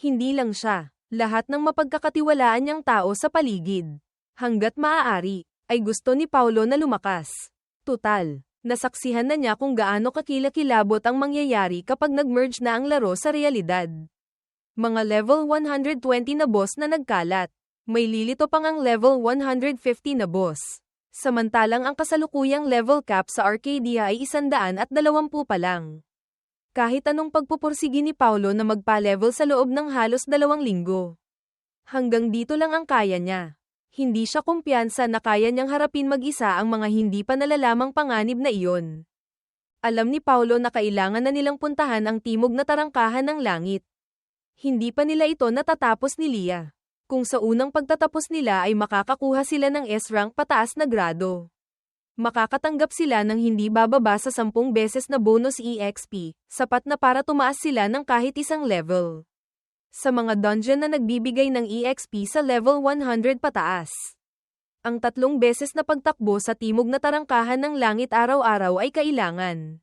Hindi lang siya, lahat ng mapagkakatiwalaan niyang tao sa paligid. Hanggat maaari, ay gusto ni Paulo na lumakas. Tutal, nasaksihan na niya kung gaano kakilakilabot ang mangyayari kapag nag-merge na ang laro sa realidad. Mga level 120 na boss na nagkalat. May lilito pang ang level 150 na boss. Samantalang ang kasalukuyang level cap sa Arcadia ay 120 pa lang. Kahit anong pagpupursigi ni Paulo na magpa-level sa loob ng halos 2 linggo. Hanggang dito lang ang kaya niya. Hindi siya kumpiyansa na kaya niyang harapin mag-isa ang mga hindi pa nalalamang panganib na iyon. Alam ni Paulo na kailangan na nilang puntahan ang timog na tarangkahan ng langit. Hindi pa nila ito natatapos ni Leah. Kung sa unang pagtatapos nila ay makakakuha sila ng S-rank pataas na grado. Makakatanggap sila ng hindi bababa sa 10 beses na bonus EXP, sapat na para tumaas sila ng kahit isang level. Sa mga dungeon na nagbibigay ng EXP sa level 100 pataas. Ang 3 beses na pagtakbo sa timog na tarangkahan ng langit araw-araw ay kailangan.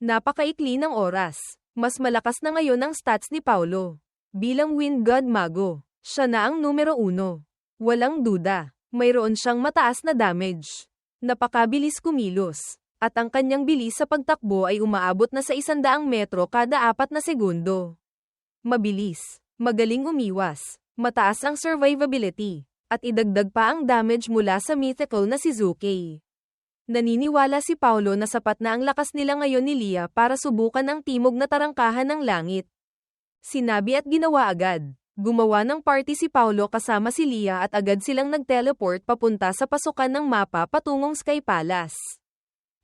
Napakaikli ng oras. Mas malakas na ngayon ang stats ni Paulo. Bilang Wind God Mago, siya na ang numero 1. Walang duda, mayroon siyang mataas na damage. Napakabilis kumilos, at ang kanyang bilis sa pagtakbo ay umaabot na sa 100 metro kada 4 na segundo. Mabilis, magaling umiwas, mataas ang survivability, at idagdag pa ang damage mula sa mythical na si Zuke. Naniniwala si Paulo na sapat na ang lakas nila ngayon ni Leah para subukan ang timog na tarangkahan ng langit. Sinabi at ginawa agad. Gumawa ng party si Paulo kasama si Leah at agad silang nag-teleport papunta sa pasukan ng mapa patungong Sky Palace.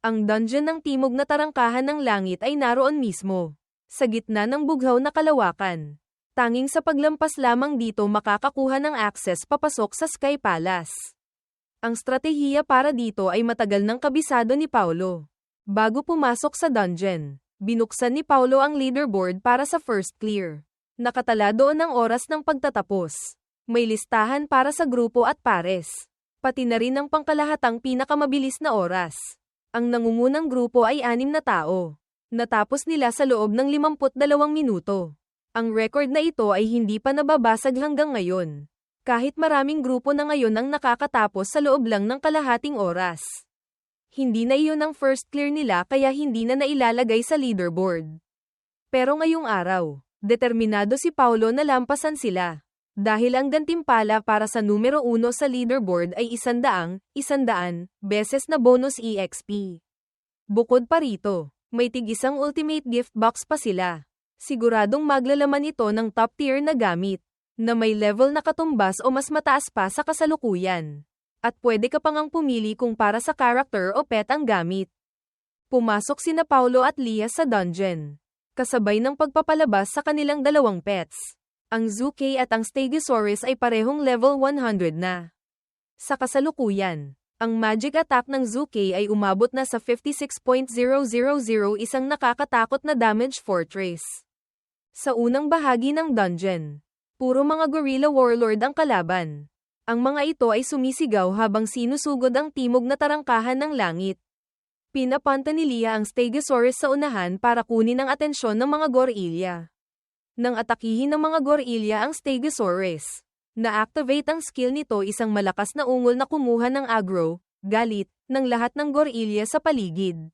Ang dungeon ng timog na tarangkahan ng langit ay naroon mismo, sa gitna ng bughaw na kalawakan. Tanging sa paglampas lamang dito makakakuha ng access papasok sa Sky Palace. Ang stratehiya para dito ay matagal ng kabisado ni Paulo. Bago pumasok sa dungeon, binuksan ni Paulo ang leaderboard para sa first clear. Nakatala doon ang oras ng pagtatapos. May listahan para sa grupo at pares. Pati na rin ang pangkalahatang pinakamabilis na oras. Ang nangungunang grupo ay 6 na tao. Natapos nila sa loob ng 52 minuto. Ang record na ito ay hindi pa nababasag hanggang ngayon. Kahit maraming grupo na ngayon ang nakakatapos sa loob lang ng kalahating oras. Hindi na iyon ang first clear nila kaya hindi na nailalagay sa leaderboard. Pero ngayong araw, determinado si Paulo na lampasan sila. Dahil ang gantimpala para sa numero 1 sa leaderboard ay 100 beses na bonus EXP. Bukod pa rito, may tig-isang ultimate gift box pa sila. Siguradong maglalaman ito ng top tier na gamit, na may level na katumbas o mas mataas pa sa kasalukuyan. At pwede ka pang pumili kung para sa character o pet ang gamit. Pumasok sina Paulo at Leah sa dungeon. Kasabay ng pagpapalabas sa kanilang 2 pets. Ang Zuke at ang Stegosaurus ay parehong level 100 na. Sa kasalukuyan, ang magic attack ng Zuke ay umabot na sa 56.000, isang nakakatakot na damage fortress. Sa unang bahagi ng dungeon, puro mga gorilla warlord ang kalaban. Ang mga ito ay sumisigaw habang sinusugod ang timog na tarangkahan ng langit. Pinapanta ni Leah ang Stegosaurus sa unahan para kunin ang atensyon ng mga gorilla. Nang atakihin ng mga gorilla ang Stegosaurus, na-activate ang skill nito, isang malakas na ungol na kumuha ng aggro, galit, ng lahat ng gorilla sa paligid.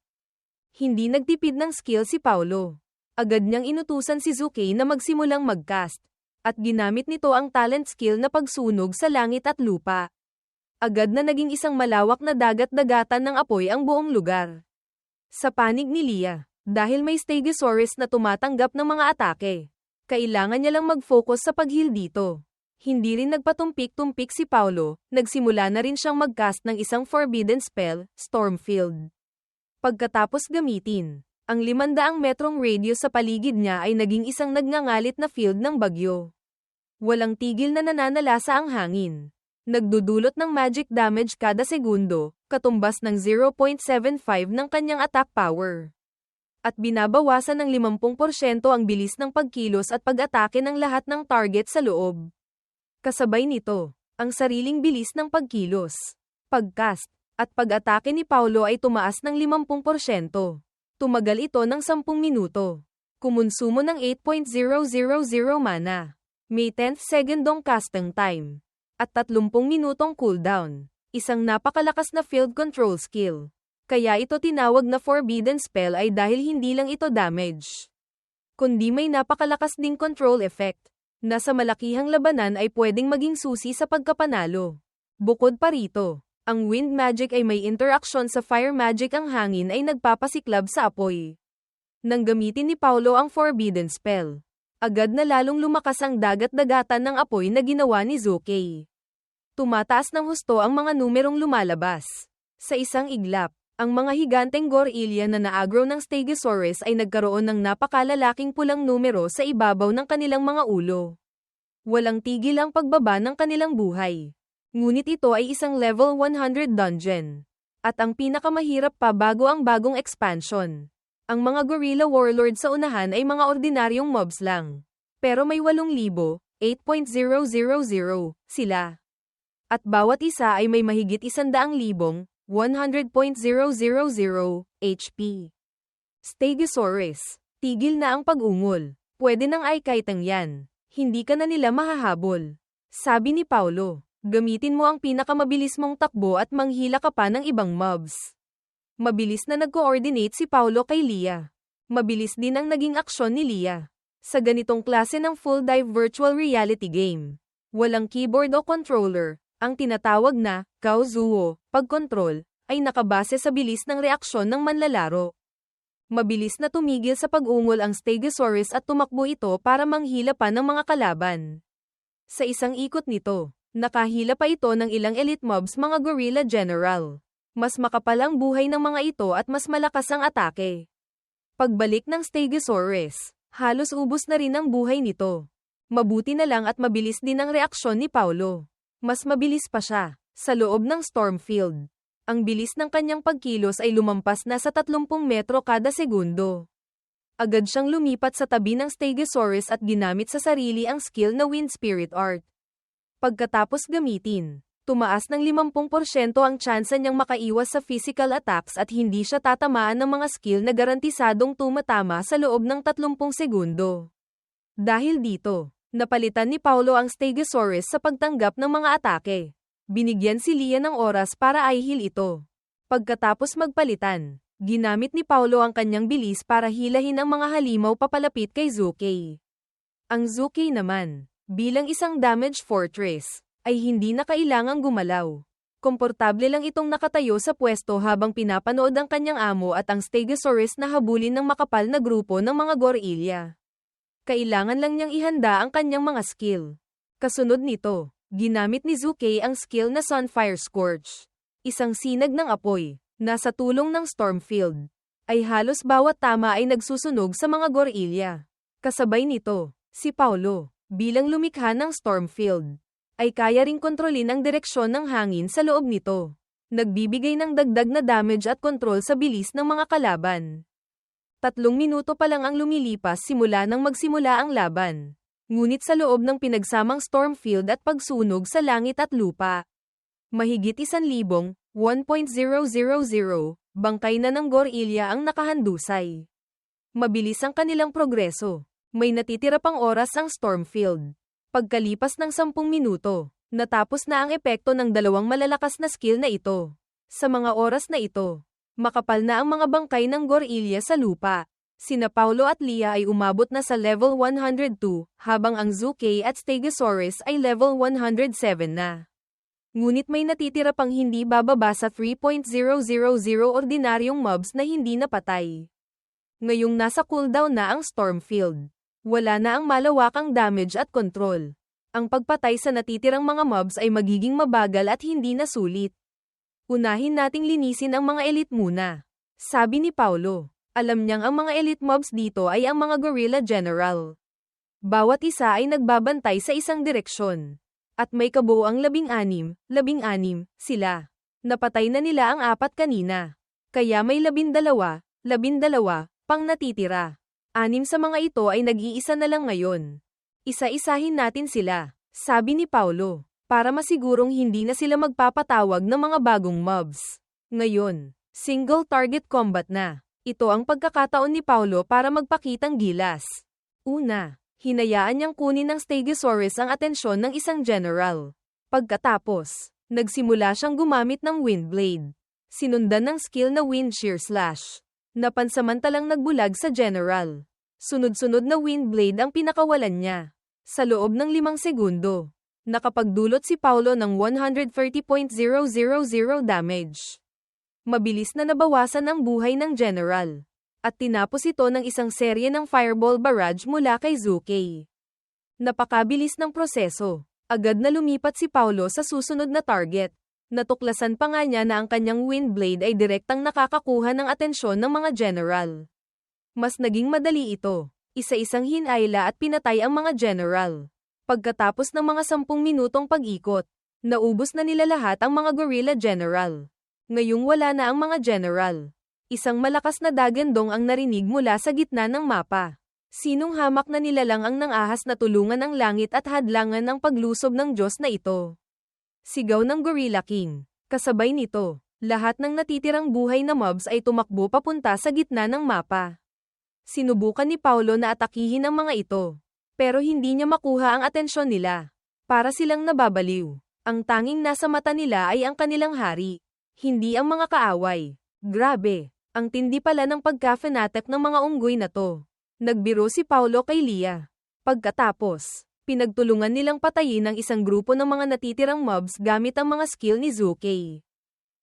Hindi nagtipid ng skill si Paulo. Agad niyang inutusan si Zuke na magsimulang mag-cast. At ginamit nito ang talent skill na pagsunog sa langit at lupa. Agad na naging isang malawak na dagat-dagatan ng apoy ang buong lugar. Sa panig ni Leah, dahil may Stegosaurus na tumatanggap ng mga atake, kailangan niya lang mag-focus sa pag-heal dito. Hindi rin nagpatumpik-tumpik si Paulo, nagsimula na rin siyang mag-cast ng isang forbidden spell, Stormfield. Pagkatapos gamitin, ang 500 metrong radius sa paligid niya ay naging isang nagngangalit na field ng bagyo. Walang tigil na nananalasa ang hangin. Nagdudulot ng magic damage kada segundo, katumbas ng 0.75 ng kanyang attack power. At binabawasan ng 50% ang bilis ng pagkilos at pag-atake ng lahat ng target sa loob. Kasabay nito, ang sariling bilis ng pagkilos, pagcast, at pag-atake ni Paulo ay tumaas ng 50%. Tumagal ito ng 10 minuto. Kumonsumo ng 8.000 mana. May 10 segundong casting time. At 30 minutong cooldown. Isang napakalakas na field control skill. Kaya ito tinawag na forbidden spell ay dahil hindi lang ito damage, kundi may napakalakas ding control effect, na sa malakihang labanan ay pwedeng maging susi sa pagkapanalo. Bukod pa rito, ang wind magic ay may interaction sa fire magic, ang hangin ay nagpapasiklab sa apoy. Nang gamitin ni Paulo ang forbidden spell, agad na lalong lumakas ang dagat-dagatan ng apoy na ginawa ni Zukei. Tumataas ng husto ang mga numerong lumalabas. Sa isang iglap, ang mga higanteng gorilya na naagro ng Stegosaurus ay nagkaroon ng napakalalaking pulang numero sa ibabaw ng kanilang mga ulo. Walang tigil ang pagbaba ng kanilang buhay. Ngunit ito ay isang level 100 dungeon. At ang pinakamahirap pa bago ang bagong expansion. Ang mga gorilla warlord sa unahan ay mga ordinaryong mobs lang. Pero may 8,000, 8.000 sila. At bawat isa ay may mahigit 100,000, 100.000 HP. Stegosaurus, tigil na ang pag-ungol. Pwede nang ay kaitang yan. Hindi ka na nila mahahabol. Sabi ni Paulo, gamitin mo ang pinakamabilis mong takbo at manghila ka pa ng ibang mobs. Mabilis na nag-coordinate si Paulo kay Lia. Mabilis din ang naging aksyon ni Lia. Sa ganitong klase ng full dive virtual reality game, walang keyboard o controller. Ang tinatawag na Kaozuo, pag-control, ay nakabase sa bilis ng reaksyon ng manlalaro. Mabilis na tumigil sa pag-ungol ang Stegosaurus at tumakbo ito para manghila pa ng mga kalaban. Sa isang ikot nito, nakahila pa ito ng ilang elite mobs, mga gorilla general. Mas makapal ang buhay ng mga ito at mas malakas ang atake. Pagbalik ng Stegosaurus, halos ubos na rin ang buhay nito. Mabuti na lang at mabilis din ang reaksyon ni Paulo. Mas mabilis pa siya. Sa loob ng Stormfield, ang bilis ng kanyang pagkilos ay lumampas na sa 30 metro kada segundo. Agad siyang lumipat sa tabi ng Stegosaurus at ginamit sa sarili ang skill na Wind Spirit Art. Pagkatapos gamitin, tumaas ng 50% ang tsansa niyang makaiwas sa physical attacks at hindi siya tatamaan ng mga skill na garantisadong tumatama sa loob ng 30 segundo. Dahil dito, napalitan ni Paulo ang Stegosaurus sa pagtanggap ng mga atake. Binigyan si Lia ng oras para i-heal ito. Pagkatapos magpalitan, ginamit ni Paulo ang kanyang bilis para hilahin ang mga halimaw papalapit kay Zukei. Ang Zukei naman, bilang isang damage fortress, ay hindi na kailangang gumalaw. Komportable lang itong nakatayo sa pwesto habang pinapanood ang kanyang amo at ang Stegosaurus na habulin ng makapal na grupo ng mga gorilya. Kailangan lang niyang ihanda ang kanyang mga skill. Kasunod nito, ginamit ni Zukei ang skill na Sunfire Scorch. Isang sinag ng apoy, na sa tulong ng Stormfield, ay halos bawat tama ay nagsusunog sa mga gorilya. Kasabay nito, si Paulo, bilang lumikha ng Stormfield, ay kaya ring kontrolin ang direksyon ng hangin sa loob nito. Nagbibigay ng dagdag na damage at control sa bilis ng mga kalaban. 3 minuto pa lang ang lumilipas simula nang magsimula ang laban. Ngunit sa loob ng pinagsamang Stormfield at pagsunog sa langit at lupa, mahigit 1,000, 1.000, bangkay na ng gorilya ang nakahandusay. Mabilis ang kanilang progreso. May natitira pang oras ang Stormfield. Pagkalipas ng 10 minuto, natapos na ang epekto ng dalawang malalakas na skill na ito. Sa mga oras na ito, makapal na ang mga bangkay ng gorilya sa lupa. Sina Paulo at Lia ay umabot na sa level 102, habang ang Zukei at Stegosaurus ay level 107 na. Ngunit may natitira pang hindi bababa sa 3.000 ordinaryong mobs na hindi napatay. Ngayong nasa cooldown na ang Stormfield, wala na ang malawakang damage at control. Ang pagpatay sa natitirang mga mobs ay magiging mabagal at hindi na sulit. Unahin nating linisin ang mga elite muna. Sabi ni Paulo. Alam niyang ang mga elite mobs dito ay ang mga gorilla general. Bawat isa ay nagbabantay sa isang direksyon. At may kabuuang 16 sila. Napatay na nila ang 4 kanina. Kaya may 12 pang natitira. 6 sa mga ito ay nag-iisa na lang ngayon. Isa-isahin natin sila, sabi ni Paulo, para masigurong hindi na sila magpapatawag ng mga bagong mobs. Ngayon, single target combat na. Ito ang pagkakataon ni Paulo para magpakitang gilas. Una, Hinayaan niyang kunin ng Stegosaurus ang atensyon ng isang general. Pagkatapos, nagsimula siyang gumamit ng Windblade. Sinundan ng skill na Wind Shear Slash. Napansamantalang nagbulag sa general. Sunod-sunod na Windblade ang pinakawalan niya. Sa loob ng 5 segundo, nakapagdulot si Paulo ng 130.000 damage. Mabilis na nabawasan ang buhay ng general. At tinapos ito ng isang serye ng fireball barrage mula kay Zuke. Napakabilis ng proseso. Agad na lumipat si Paulo sa susunod na target. Natuklasan pa nga niya na ang kanyang Windblade ay direktang nakakakuha ng atensyon ng mga general. Mas naging madali ito. Isa-isang hinayla at pinatay ang mga general. Pagkatapos ng mga 10 minutong pag-ikot, naubos na nila lahat ang mga gorilla general. Ngayong wala na ang mga general. Isang malakas na dagandong ang narinig mula sa gitna ng mapa. Sinong hamak na nilalang ang nang-ahas na tulungan ang langit at hadlangan ang paglusob ng Diyos na ito? Sigaw ng Gorilla King. Kasabay nito, lahat ng natitirang buhay na mobs ay tumakbo papunta sa gitna ng mapa. Sinubukan ni Paulo na atakihin ang mga ito. Pero hindi niya makuha ang atensyon nila. Para silang nababaliw. Ang tanging nasa mata nila ay ang kanilang hari. Hindi ang mga kaaway. Grabe. Ang tindi pala ng pagka-fanatic ng mga unggoy na to. Nagbiro si Paulo kay Lia. Pagkatapos, pinagtulungan nilang patayin ang isang grupo ng mga natitirang mobs gamit ang mga skill ni Zuke.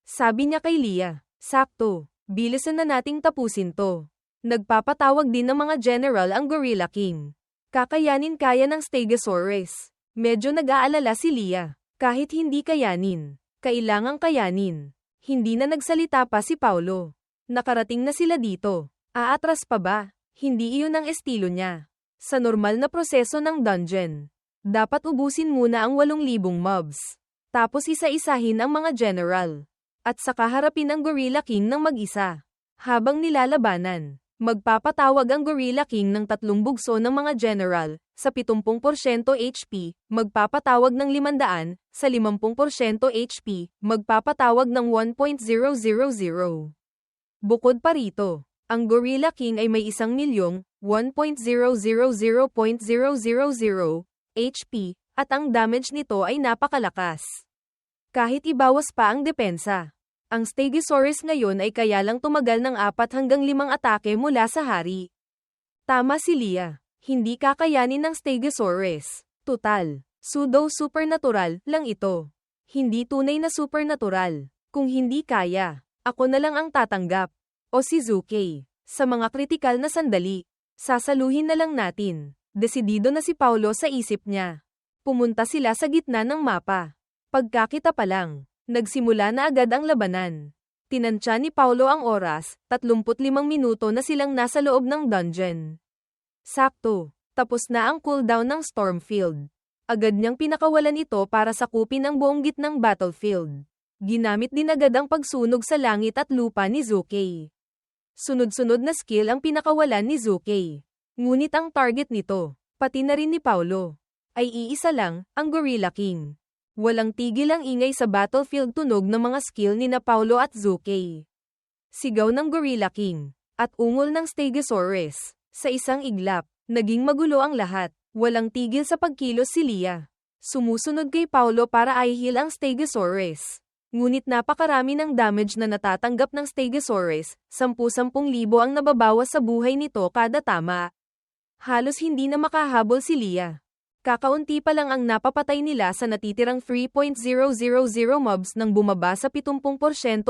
Sabi niya kay Lia, sakto, bilisan na nating tapusin to. Nagpapatawag din ng mga general ang Gorilla King. Kakayanin kaya ng Stegosaurus. Medyo nag-aalala si Lia. Kahit hindi kayanin, kailangang kayanin. Hindi na nagsalita pa si Paulo. Nakarating na sila dito. Aatras pa ba? Hindi iyon ang estilo niya. Sa normal na proseso ng dungeon, dapat ubusin muna ang 8,000 mobs. Tapos isa-isahin ang mga general. At saka harapin ang Gorilla King ng mag-isa. Habang nilalabanan, magpapatawag ang Gorilla King ng 3 bugso ng mga general, sa 70% HP, magpapatawag ng 500, sa 50% HP, magpapatawag ng 1.000. Bukod pa rito, ang Gorilla King ay may 1,000,000, 1.000.000 HP, at ang damage nito ay napakalakas. Kahit ibawas pa ang depensa, ang Stegosaurus ngayon ay kaya lang tumagal ng 4 hanggang 5 atake mula sa hari. Tama si Lia, hindi kakayanin ng Stegosaurus. Total, pseudo-supernatural lang ito. Hindi tunay na supernatural. Kung hindi kaya, ako na lang ang tatanggap. O si Zuke. Sa mga kritikal na sandali, sasaluhin na lang natin. Desidido na si Paulo sa isip niya. Pumunta sila sa gitna ng mapa. Pagkakita pa lang, nagsimula na agad ang labanan. Tinansya ni Paulo ang oras, 35 minuto na silang nasa loob ng dungeon. Sakto, tapos na ang cooldown ng Stormfield. Agad niyang pinakawalan ito para sakupin ang buong gitnang battlefield. Ginamit din agad ang pagsunog sa langit at lupa ni Zuke. Sunod-sunod na skill ang pinakawalan ni Zuke. Ngunit ang target nito, pati na rin ni Paulo, ay iisa lang, ang Gorilla King. Walang tigil ang ingay sa battlefield tunog ng mga skill ni na Paulo at Zuke. Sigaw ng Gorilla King, at ungol ng Stegosaurus. Sa isang iglap, naging magulo ang lahat. Walang tigil sa pagkilos si Lia. Sumusunod kay Paulo para i-heal ang Stegosaurus. Ngunit napakarami ng damage na natatanggap ng Stegosaurus, 10,000 ang nababawas sa buhay nito kada tama. Halos hindi na makahabol si Lia. Kakaunti pa lang ang napapatay nila sa natitirang 3.000 mobs nang bumaba sa 70%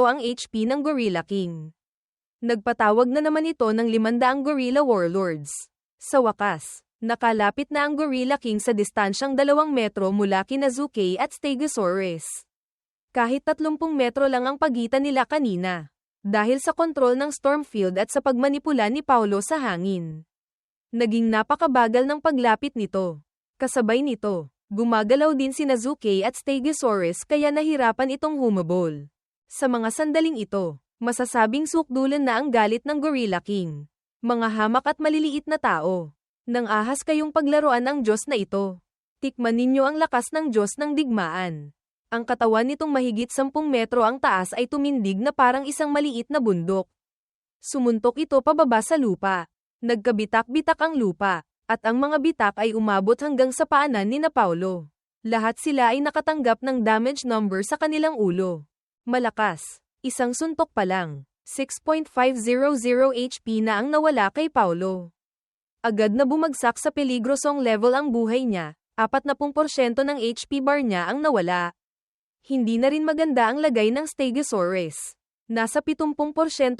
ang HP ng Gorilla King. Nagpatawag na naman ito ng 500 Gorilla Warlords. Sa wakas, nakalapit na ang Gorilla King sa distansyang 2 metro mula kina Zuke at Stegosaurus. Kahit 30 metro lang ang pagitan nila kanina. Dahil sa kontrol ng Stormfield at sa pagmanipula ni Paulo sa hangin. Naging napakabagal ng paglapit nito. Kasabay nito, gumagalaw din sina Zuke at Stegosaurus kaya nahirapan itong humabol. Sa mga sandaling ito, masasabing sukdulan na ang galit ng Gorilla King. Mga hamak at maliliit na tao. Nang ahas kayong paglaruan ang Diyos na ito. Tikman ninyo ang lakas ng Diyos ng digmaan. Ang katawan nitong mahigit 10 metro ang taas ay tumindig na parang isang maliit na bundok. Sumuntok ito pababa sa lupa. Nagkabitak-bitak ang lupa. At ang mga bitak ay umabot hanggang sa paanan ni na Paulo. Lahat sila ay nakatanggap ng damage number sa kanilang ulo. Malakas. Isang suntok pa lang. 6.500 HP na ang nawala kay Paulo. Agad na bumagsak sa peligrosong level ang buhay niya, 40% ng HP bar niya ang nawala. Hindi na rin maganda ang lagay ng Stegosaurus. Nasa 70%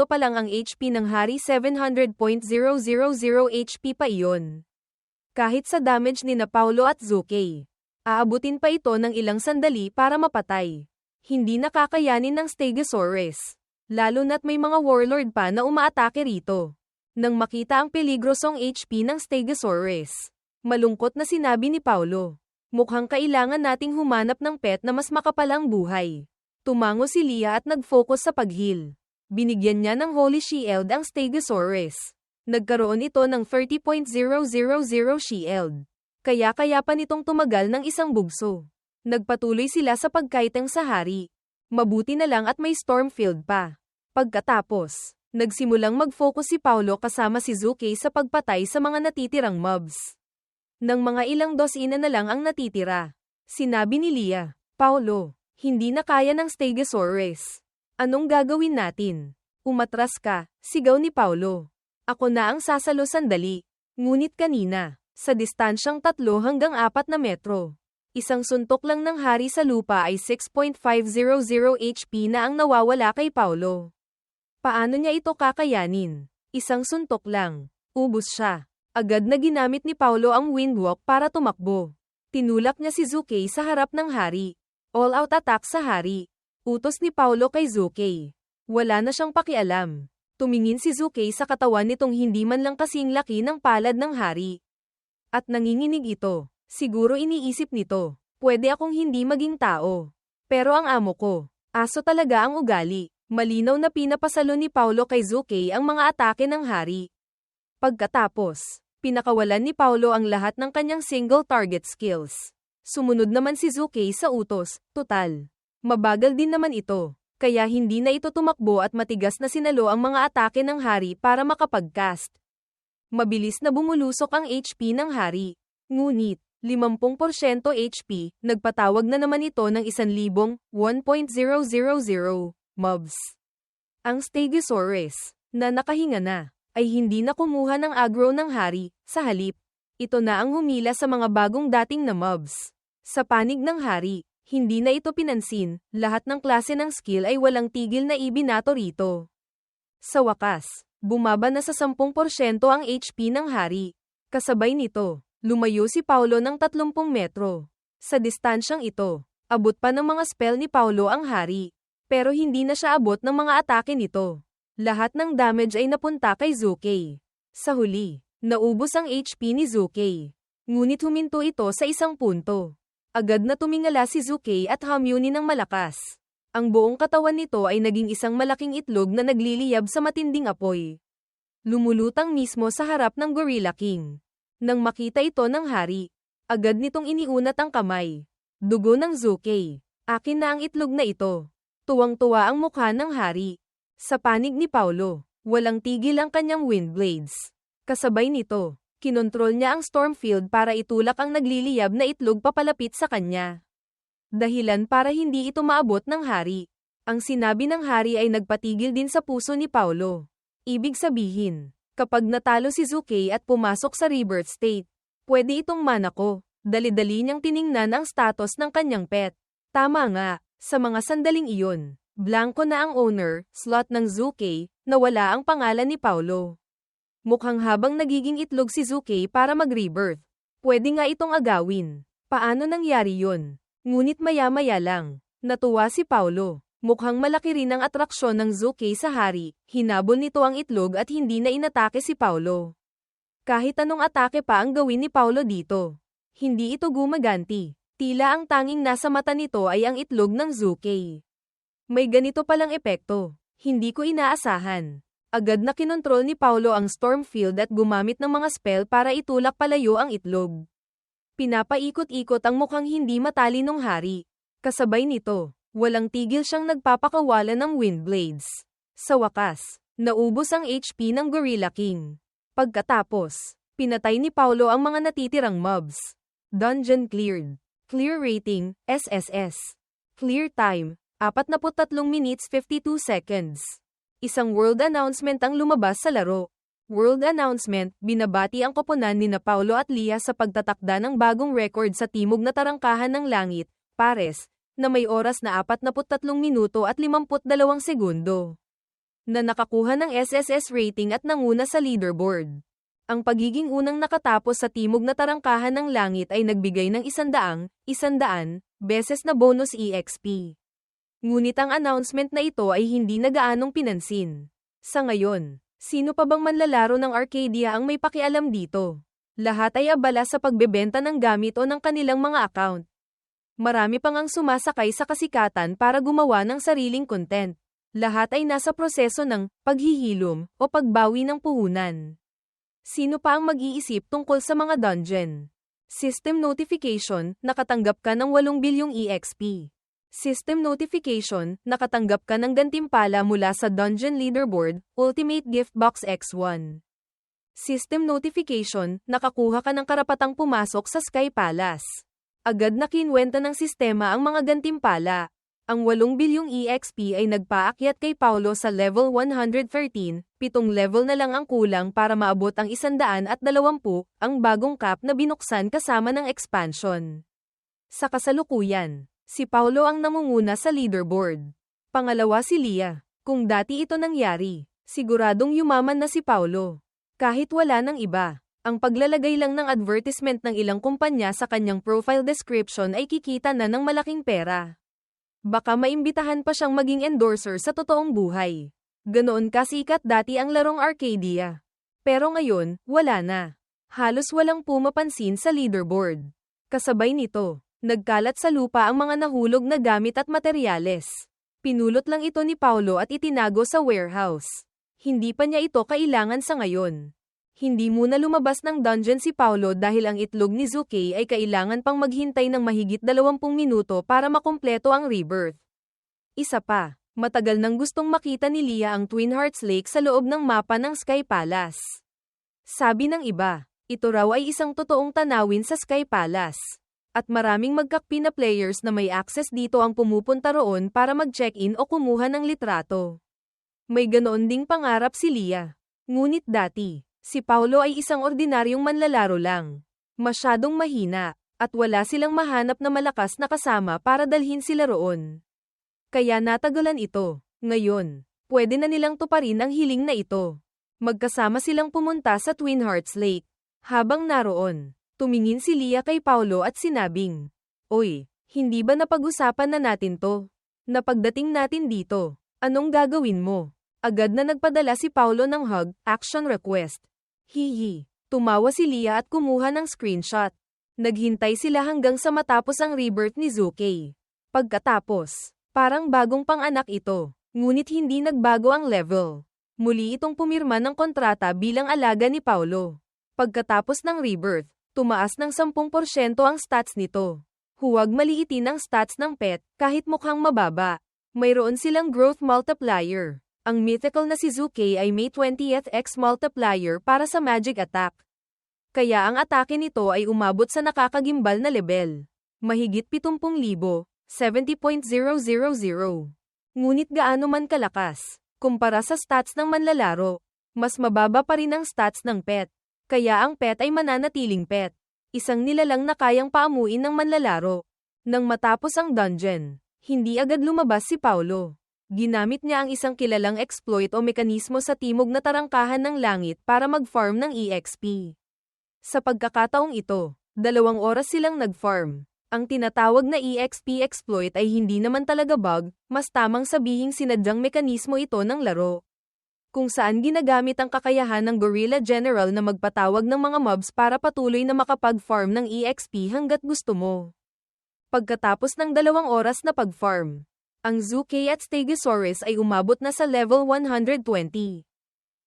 pa lang ang HP ng hari, 700.000 HP pa iyon. Kahit sa damage ni na Paulo at Zuke, aabutin pa ito ng ilang sandali para mapatay. Hindi nakakayanin ng Stegosaurus. Lalo na't may mga warlord pa na umaatake rito. Nang makita ang peligrosong HP ng Stegosaurus, malungkot na sinabi ni Paulo, mukhang kailangan nating humanap ng pet na mas makapalang buhay. Tumango si Leah at nag-focus sa pag-heal. Binigyan niya ng Holy Shield ang Stegosaurus. Nagkaroon ito ng 30.000 shield. Kaya pa nitong tumagal ng isang bugso. Nagpatuloy sila sa pagkaitang sa hari. Mabuti na lang at may Stormfield pa. Pagkatapos, nagsimulang mag-focus si Paulo kasama si Zuke sa pagpatay sa mga natitirang mobs. Nang mga ilang dosina na lang ang natitira, sinabi ni Leah, Paulo, hindi na kaya ng Stegosaurus. Anong gagawin natin? Umatras ka, sigaw ni Paulo. Ako na ang sasalo sandali. Ngunit kanina, sa distansyang 3 hanggang 4 na metro, isang suntok lang ng hari sa lupa ay 6.500 HP na ang nawawala kay Paulo. Paano niya ito kakayanin? Isang suntok lang. Ubos siya. Agad na ginamit ni Paulo ang windwalk para tumakbo. Tinulak niya si Zuke sa harap ng hari. All-out attack sa hari. Utos ni Paulo kay Zuke. Wala na siyang pakialam. Tumingin si Zuke sa katawan nitong hindi man lang kasing laki ng palad ng hari. At nanginginig ito. Siguro iniisip nito, pwede akong hindi maging tao. Pero ang amo ko, aso talaga ang ugali. Malinaw na pinapasalo ni Paulo kay Zuke ang mga atake ng hari. Pagkatapos, pinakawalan ni Paulo ang lahat ng kanyang single target skills. Sumunod naman si Zuke sa utos, total. Mabagal din naman ito. Kaya hindi na ito tumakbo at matigas na sinalo ang mga atake ng hari para makapag-cast. Mabilis na bumulusok ang HP ng hari. Ngunit, 50% HP, nagpatawag na naman ito ng 1,000, 1.000 mobs. Ang Stegosaurus, na nakahinga na, ay hindi na kumuha ng aggro ng hari, sa halip. Ito na ang humila sa mga bagong dating na mobs. Sa panig ng hari, hindi na ito pinansin, lahat ng klase ng skill ay walang tigil na ibinato rito. Sa wakas, bumaba na sa 10% ang HP ng hari. Kasabay nito, lumayo si Paulo ng 30 metro. Sa distansyang ito, abot pa ng mga spell ni Paulo ang hari. Pero hindi na siya abot ng mga atake nito. Lahat ng damage ay napunta kay Zuke. Sa huli, naubos ang HP ni Zuke. Ngunit huminto ito sa isang punto. Agad na tumingala si Zuke at humuni ng malakas. Ang buong katawan nito ay naging isang malaking itlog na nagliliyab sa matinding apoy. Lumulutang mismo sa harap ng Gorilla King. Nang makita ito ng hari, agad nitong iniunat ang kamay. Dugo ng Zuke. Akin na ang itlog na ito. Tuwang-tuwa ang mukha ng hari. Sa panig ni Paulo, walang tigil ang kanyang wind blades. Kasabay nito, kinontrol niya ang Stormfield para itulak ang nagliliyab na itlog papalapit sa kanya. Dahilan para hindi ito maabot ng hari. Ang sinabi ng hari ay nagpatigil din sa puso ni Paulo. Ibig sabihin, kapag natalo si Zuke at pumasok sa rebirth state, pwede itong manako. Dali-dali niyang tiningnan ang status ng kanyang pet. Tama nga, sa mga sandaling iyon, blanko na ang owner, slot ng Zuke, na wala ang pangalan ni Paulo. Mukhang habang nagiging itlog si Zuke para mag-rebirth. Pwede nga itong agawin. Paano nangyari yun? Ngunit maya-maya lang, natuwa si Paulo. Mukhang malaki rin ang atraksyon ng Zuke sa hari. Hinabol nito ang itlog at hindi na inatake si Paulo. Kahit anong atake pa ang gawin ni Paulo dito, hindi ito gumaganti. Tila ang tanging nasa mata nito ay ang itlog ng Zuke. May ganito palang epekto. Hindi ko inaasahan. Agad na kinontrol ni Paulo ang Stormfield at gumamit ng mga spell para itulak palayo ang itlog. Pinapaikot-ikot ang mukhang hindi matalinong hari. Kasabay nito, walang tigil siyang nagpapakawala ng wind blades. Sa wakas, naubos ang HP ng Gorilla King. Pagkatapos, Pinatay ni Paulo ang mga natitirang mobs. Dungeon cleared. Clear rating, SSS. Clear time, 43 minutes 52 seconds. Isang world announcement ang lumabas sa laro. World announcement, binabati ang koponan ni na Paulo at Lia sa pagtatakda ng bagong record sa Timog na Tarangkahan ng Langit, Pares, na may oras na 43 minuto at 52 segundo. Na nakakuha ng SSS rating at nanguna sa leaderboard. Ang pagiging unang nakatapos sa Timog na Tarangkahan ng Langit ay nagbigay ng 100 beses na bonus EXP. Ngunit ang announcement na ito ay hindi na gaanong pinansin. Sa ngayon, sino pa bang manlalaro ng Arcadia ang may pakialam dito? Lahat ay abala sa pagbebenta ng gamit o ng kanilang mga account. Marami pang ang sumasakay sa kasikatan para gumawa ng sariling content. Lahat ay nasa proseso ng paghihilom o pagbawi ng puhunan. Sino pa ang mag-iisip tungkol sa mga dungeon? System notification, nakatanggap ka ng 8 bilyong EXP. System notification, nakatanggap ka ng gantimpala mula sa Dungeon Leaderboard, Ultimate Gift Box X1. System notification, nakakuha ka ng karapatang pumasok sa Sky Palace. Agad na kinwenta ng sistema ang mga gantimpala. Ang 8 bilyong EXP ay nagpaakyat kay Paulo sa level 113, 7 level na lang ang kulang para maabot ang 120, ang bagong cap na binuksan kasama ng expansion. Sa kasalukuyan, si Paulo ang namunguna sa leaderboard. Pangalawa si Lia. Kung dati ito nangyari, siguradong yumaman na si Paulo. Kahit wala ng iba, ang paglalagay lang ng advertisement ng ilang kumpanya sa kanyang profile description ay kikita na ng malaking pera. Baka maimbitahan pa siyang maging endorser sa totoong buhay. Ganoon kasikat dati ang larong Arcadia. Pero ngayon, wala na. Halos walang pumapansin sa leaderboard. Kasabay nito, nagkalat sa lupa ang mga nahulog na gamit at materyales. Pinulot lang ito ni Paulo at itinago sa warehouse. Hindi pa niya ito kailangan sa ngayon. Hindi muna lumabas ng dungeon si Paulo dahil ang itlog ni Zuke ay kailangan pang maghintay ng mahigit 20 minuto para makumpleto ang rebirth. Isa pa, matagal nang gustong makita ni Lia ang Twin Hearts Lake sa loob ng mapa ng Sky Palace. Sabi ng iba, ito raw ay isang totoong tanawin sa Sky Palace. At maraming magkakpi na players na may access dito ang pumupunta roon para mag-check-in o kumuha ng litrato. May ganoon ding pangarap si Lia. Ngunit dati, si Paulo ay isang ordinaryong manlalaro lang. Masyadong mahina, at wala silang mahanap na malakas na kasama para dalhin sila roon. Kaya natagalan ito. Ngayon, pwede na nilang tuparin ang hiling na ito. Magkasama silang pumunta sa Twin Hearts Lake. Habang naroon, tumingin si Lia kay Paulo at sinabing, "Oy, hindi ba napag-usapan na natin to? Napagdating natin dito, anong gagawin mo?" Agad na nagpadala si Paulo ng hug, action request. Hihi. Tumawa si Lia at kumuha ng screenshot. Naghintay sila hanggang sa matapos ang rebirth ni Zuke. Pagkatapos, parang bagong pang-anak ito, ngunit hindi nagbago ang level. Muli itong pumirma ng kontrata bilang alaga ni Paulo. Pagkatapos ng rebirth, tumaas ng 10% ang stats nito. Huwag maliitin ang stats ng pet, kahit mukhang mababa. Mayroon silang growth multiplier. Ang mythical na si Zuke ay may 20th X multiplier para sa magic attack. Kaya ang atake nito ay umabot sa nakakagimbal na level. Mahigit 70,000, 70.000. Ngunit gaano man kalakas, kumpara sa stats ng manlalaro, mas mababa pa rin ang stats ng pet. Kaya ang pet ay mananatiling pet. Isang nilalang na kayang paamuin ng manlalaro. Nang matapos ang dungeon, hindi agad lumabas si Paulo. Ginamit niya ang isang kilalang exploit o mekanismo sa Timog na Tarangkahan ng Langit para mag-farm ng EXP. Sa pagkakataong ito, 2 oras silang nag-farm. Ang tinatawag na EXP exploit ay hindi naman talaga bug, mas tamang sabihing sinadyang mekanismo ito ng laro. Kung saan ginagamit ang kakayahan ng Gorilla General na magpatawag ng mga mobs para patuloy na makapag-farm ng EXP hanggat gusto mo. Pagkatapos ng 2 oras na pag-farm, ang Zuke at Stegosaurus ay umabot na sa level 120.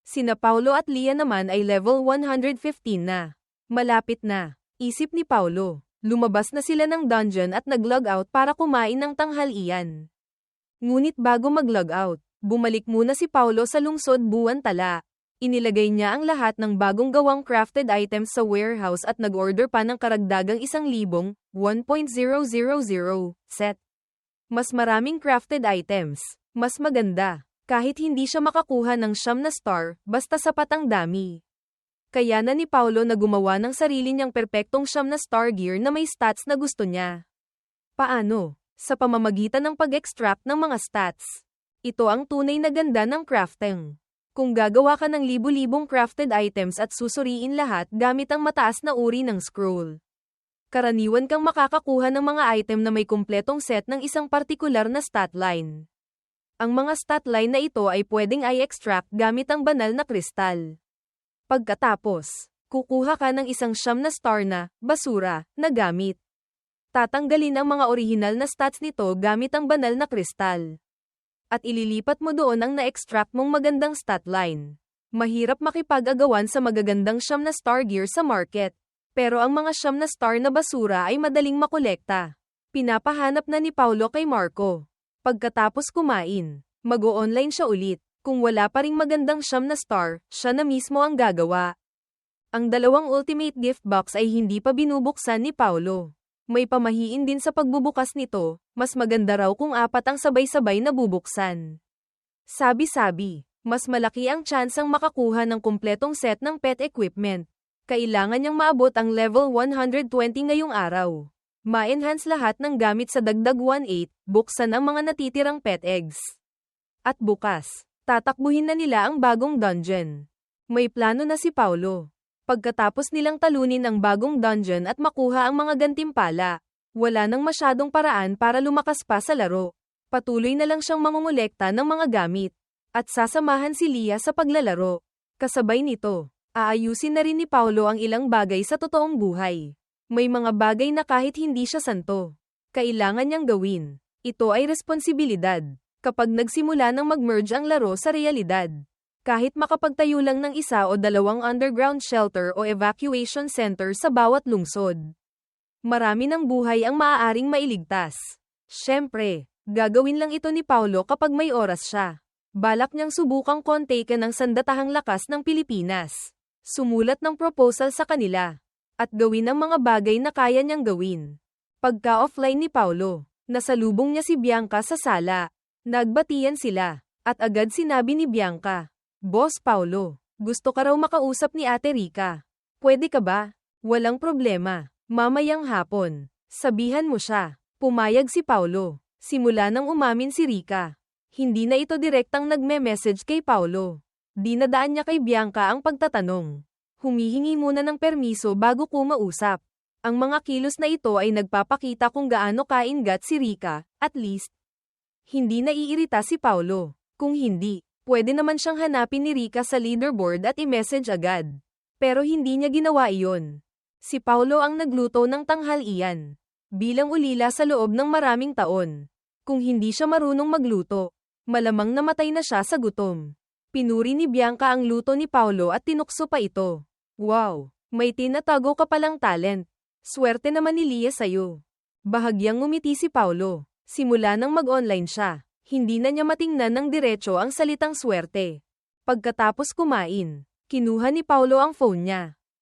Sina Paulo at Lia naman ay level 115 na. Malapit na, isip ni Paulo. Lumabas na sila ng dungeon at nag-log out para kumain ng tanghalian. Ngunit bago mag-log out, bumalik muna si Paulo sa lungsod Buwan Tala. Inilagay niya ang lahat ng bagong gawang crafted items sa warehouse at nag-order pa ng karagdagang 1,000, 1.000 set. Mas maraming crafted items, mas maganda. Kahit hindi siya makakuha ng 9 na star, basta sapat ang dami. Kaya na ni Paulo na gumawa ng sarili niyang perpektong 9 na star gear na may stats na gusto niya. Paano? Sa pamamagitan ng pag-extract ng mga stats. Ito ang tunay na ganda ng crafting. Kung gagawa ka ng libu-libong crafted items at susuriin lahat gamit ang mataas na uri ng scroll, karaniwan kang makakakuha ng mga item na may kumpletong set ng isang partikular na stat line. Ang mga stat line na ito ay pwedeng i-extract gamit ang banal na kristal. Pagkatapos, kukuha ka ng isang 9 na star na basura na gamit. Tatanggalin ang mga orihinal na stats nito gamit ang banal na kristal. At ililipat mo doon ang na-extract mong magandang stat line. Mahirap makipag-agawan sa magagandang 9 na star gear sa market. Pero ang mga 9 na star na basura ay madaling makolekta. Pinapahanap na ni Paulo kay Marco. Pagkatapos kumain, mag-o-online siya ulit. Kung wala pa ring magandang 9 na star, siya na mismo ang gagawa. Ang 2 ultimate gift box ay hindi pa binubuksan ni Paulo. May pamahiin din sa pagbubukas nito, mas maganda raw kung 4 ang sabay-sabay na bubuksan. Sabi-sabi, mas malaki ang tsansang makakuha ng kumpletong set ng pet equipment. Kailangan niyang maabot ang level 120 ngayong araw. Ma-enhance lahat ng gamit sa dagdag 1/8, buksan ang mga natitirang pet eggs. At bukas, tatakbuhin na nila ang bagong dungeon. May plano na si Paulo. Pagkatapos nilang talunin ang bagong dungeon at makuha ang mga gantimpala, wala nang masyadong paraan para lumakas pa sa laro. Patuloy na lang siyang mangungulekta ng mga gamit. At sasamahan si Leah sa paglalaro. Kasabay nito, aayusin na rin ni Paulo ang ilang bagay sa totoong buhay. May mga bagay na kahit hindi siya santo, kailangan niyang gawin. Ito ay responsibilidad. Kapag nagsimula ng mag-merge ang laro sa realidad, kahit makapagtayo lang ng 1 o 2 underground shelter o evacuation center sa bawat lungsod, marami ng buhay ang maaaring mailigtas. Siyempre, gagawin lang ito ni Paulo kapag may oras siya. Balak niyang subukang kontaken ng sandatahang lakas ng Pilipinas. Sumulat ng proposal sa kanila. At gawin ang mga bagay na kaya niyang gawin. Pagka-offline ni Paulo, nasalubong niya si Bianca sa sala. Nagbatian sila. At agad sinabi ni Bianca, "Boss Paulo, gusto ka raw makausap ni Ate Rica. Pwede ka ba?" "Walang problema. Mamayang hapon. Sabihan mo siya." Pumayag si Paulo. Simula nang umamin si Rica. Hindi na ito direktang nagme-message kay Paulo. Dinadaan niya kay Bianca ang pagtatanong. Humihingi muna ng permiso bago kumausap. Ang mga kilos na ito ay nagpapakita kung gaano kaingat si Rica, at least. Hindi naiirita si Paulo. Kung hindi, pwede naman siyang hanapin ni Rica sa leaderboard at i-message agad. Pero hindi niya ginawa iyon. Si Paulo ang nagluto ng tanghalian. Bilang ulila sa loob ng maraming taon. Kung hindi siya marunong magluto, malamang namatay na siya sa gutom. Pinuri ni Bianca ang luto ni Paulo at tinukso pa ito. "Wow, may tinatago ka palang talent. Swerte naman ni Leah sa'yo." Bahagyang ngumiti si Paulo. Simula nang mag-online siya, hindi na niya matingnan ng diretso ang salitang swerte. Pagkatapos kumain, kinuha ni Paulo ang phone niya.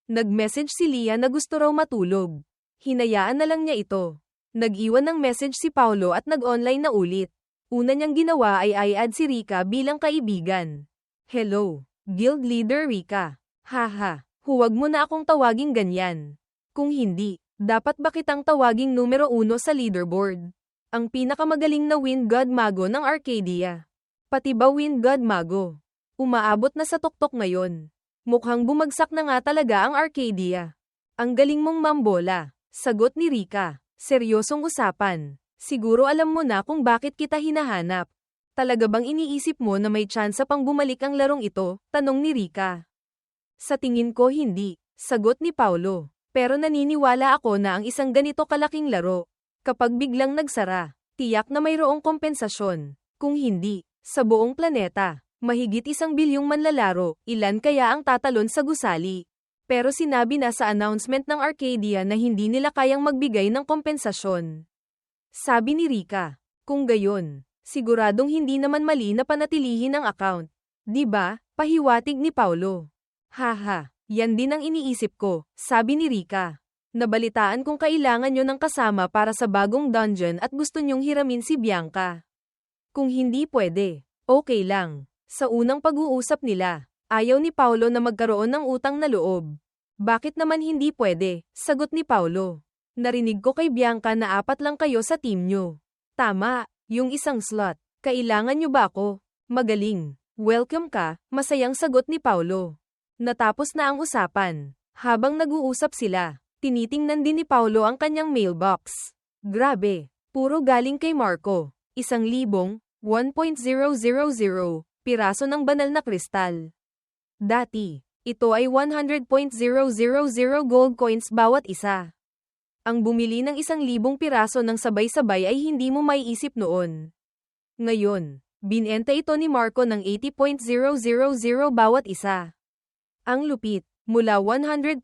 Nag-message si Leah na gusto raw matulog. Hinayaan na lang niya ito. Nag-iwan ng message si Paulo at nag-online na ulit. Una niyang ginawa ay i-add si Rica bilang kaibigan. "Hello, Guild Leader Rica. Haha, huwag mo na akong tawaging ganyan. Kung hindi, dapat ba kitang tawaging numero 1 sa leaderboard? Ang pinakamagaling na Wind God Mago ng Arcadia. Pati ba Wind God Mago? Umaabot na sa tuktok ngayon. Mukhang bumagsak na nga talaga ang Arcadia. Ang galing mong mambola." Sagot ni Rica. "Seryosong usapan. Siguro alam mo na kung bakit kita hinahanap. Talaga bang iniisip mo na may tsansa pang bumalik ang larong ito?" Tanong ni Rica. "Sa tingin ko hindi," sagot ni Paulo. "Pero naniniwala ako na ang isang ganito kalaking laro, kapag biglang nagsara, tiyak na mayroong kompensasyon. Kung hindi, sa buong planeta, mahigit 1 bilyong manlalaro, ilan kaya ang tatalon sa gusali?" Pero sinabi na sa announcement ng Arcadia na hindi nila kayang magbigay ng kompensasyon. Sabi ni Rica, "Kung gayon, siguradong hindi naman mali na panatilihin ang account. Di ba? Pahiwatig ni Paulo. Haha, yan din ang iniisip ko, sabi ni Rika. Nabalitaan kung kailangan nyo ng kasama para sa bagong dungeon at gusto nyong hiramin si Bianca. Kung hindi pwede, okay lang. Sa unang pag-uusap nila, ayaw ni Paulo na magkaroon ng utang na loob. Bakit naman hindi pwede? Sagot ni Paulo. Narinig ko kay Bianca na 4 lang kayo sa team nyo. Tama, yung isang slot. Kailangan nyo ba ako? Magaling. Welcome ka, masayang sagot ni Paulo. Natapos na ang usapan. Habang nag-uusap sila, tinitingnan din ni Paulo ang kanyang mailbox. Grabe, puro galing kay Marco. 1,000, 1.000 piraso ng banal na kristal. Dati, ito ay 100.000 gold coins bawat isa. Ang bumili ng 1,000 piraso ng sabay-sabay ay hindi mo maiisip noon. Ngayon, binenta ito ni Marco ng 80.000 bawat isa. Ang lupit, mula 100.000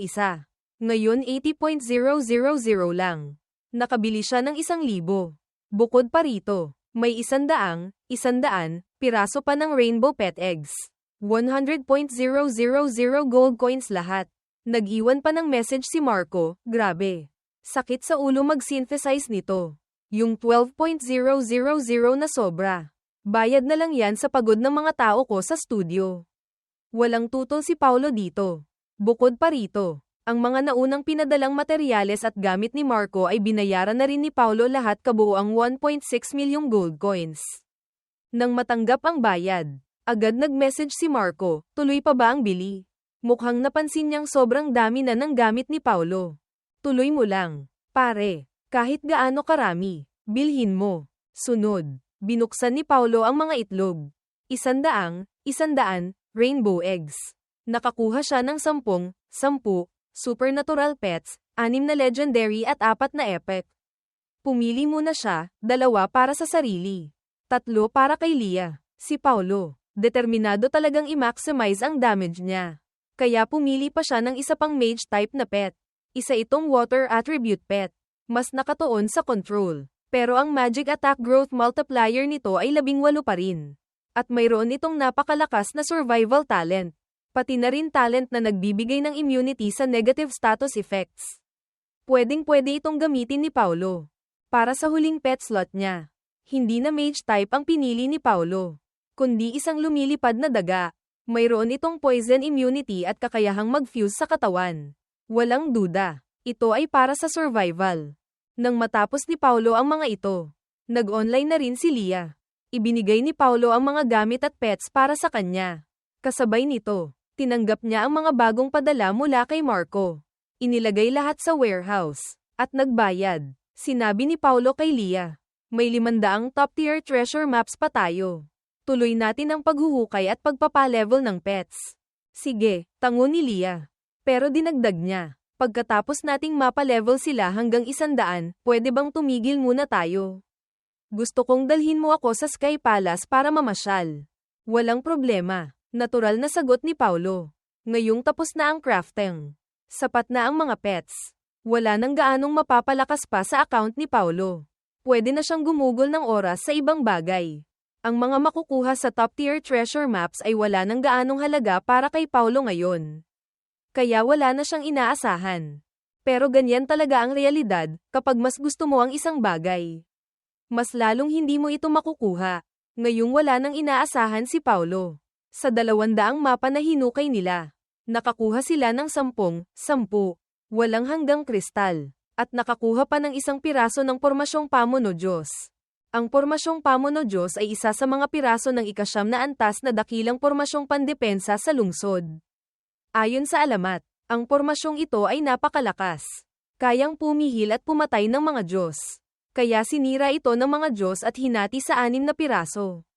isa. Ngayon 80.000 lang. Nakabili siya ng 1,000. Bukod pa rito, may 100 piraso pa ng rainbow pet eggs. 100.000 gold coins lahat. Nag-iwan pa ng message si Marco, grabe. Sakit sa ulo mag-synthesize nito. Yung 12.000 na sobra. Bayad na lang yan sa pagod ng mga tao ko sa studio. Walang tutol si Paulo dito. Bukod pa rito, ang mga naunang pinadalang materyales at gamit ni Marco ay binayaran na rin ni Paulo lahat kabuuang 1.6 milyong gold coins. Nang matanggap ang bayad, agad nag-message si Marco, tuloy pa ba ang bili? Mukhang napansin niyang sobrang dami na ng gamit ni Paulo. Tuloy mo lang, pare. Kahit gaano karami, bilhin mo. Sunod, binuksan ni Paulo ang mga itlog. 100 rainbow eggs. Nakakuha siya ng 10 supernatural pets, 6 na legendary at 4 na epic. Pumili muna siya, 2 para sa sarili. 3 para kay Lia. Si Paulo, determinado talagang i-maximize ang damage niya. Kaya pumili pa siya ng isa pang mage type na pet. Isa itong water attribute pet. Mas nakatuon sa control. Pero ang magic attack growth multiplier nito ay 18 pa rin. At mayroon itong napakalakas na survival talent. Pati na rin talent na nagbibigay ng immunity sa negative status effects. Pwedeng-pwede itong gamitin ni Paulo. Para sa huling pet slot niya. Hindi na mage type ang pinili ni Paulo. Kundi isang lumilipad na daga. Mayroon itong poison immunity at kakayahang mag-fuse sa katawan. Walang duda. Ito ay para sa survival. Nang matapos ni Paulo ang mga ito, nag-online na rin si Lia. Ibinigay ni Paulo ang mga gamit at pets para sa kanya. Kasabay nito, tinanggap niya ang mga bagong padala mula kay Marco. Inilagay lahat sa warehouse, at nagbayad. Sinabi ni Paulo kay Lia, may 500 top-tier treasure maps pa tayo. Tuloy natin ang paghuhukay at pagpapalevel ng pets. Sige, tango ni Lia. Pero dinagdag niya. Pagkatapos nating mapa-level sila hanggang 100, pwede bang tumigil muna tayo? Gusto kong dalhin mo ako sa Sky Palace para mamasyal. Walang problema. Natural na sagot ni Paulo. Ngayong tapos na ang crafting. Sapat na ang mga pets. Wala nang gaanong mapapalakas pa sa account ni Paulo. Pwede na siyang gumugol ng oras sa ibang bagay. Ang mga makukuha sa top-tier treasure maps ay wala nang gaanong halaga para kay Paulo ngayon. Kaya wala na siyang inaasahan. Pero ganyan talaga ang realidad, kapag mas gusto mo ang isang bagay. Mas lalong hindi mo ito makukuha. Ngayong wala nang inaasahan si Paulo. Sa 200 mapa na hinukay nila, nakakuha sila ng 10, walang hanggang kristal, at nakakuha pa ng 1 piraso ng pormasyong pamo no Diyos. Ang pormasyong pamo no Diyos ay isa sa mga piraso ng 9 na antas na dakilang pormasyong pandepensa sa lungsod. Ayon sa alamat, ang pormasyong ito ay napakalakas. Kayang pumihil at pumatay ng mga Diyos. Kaya sinira ito ng mga Diyos at hinati sa 6 na piraso.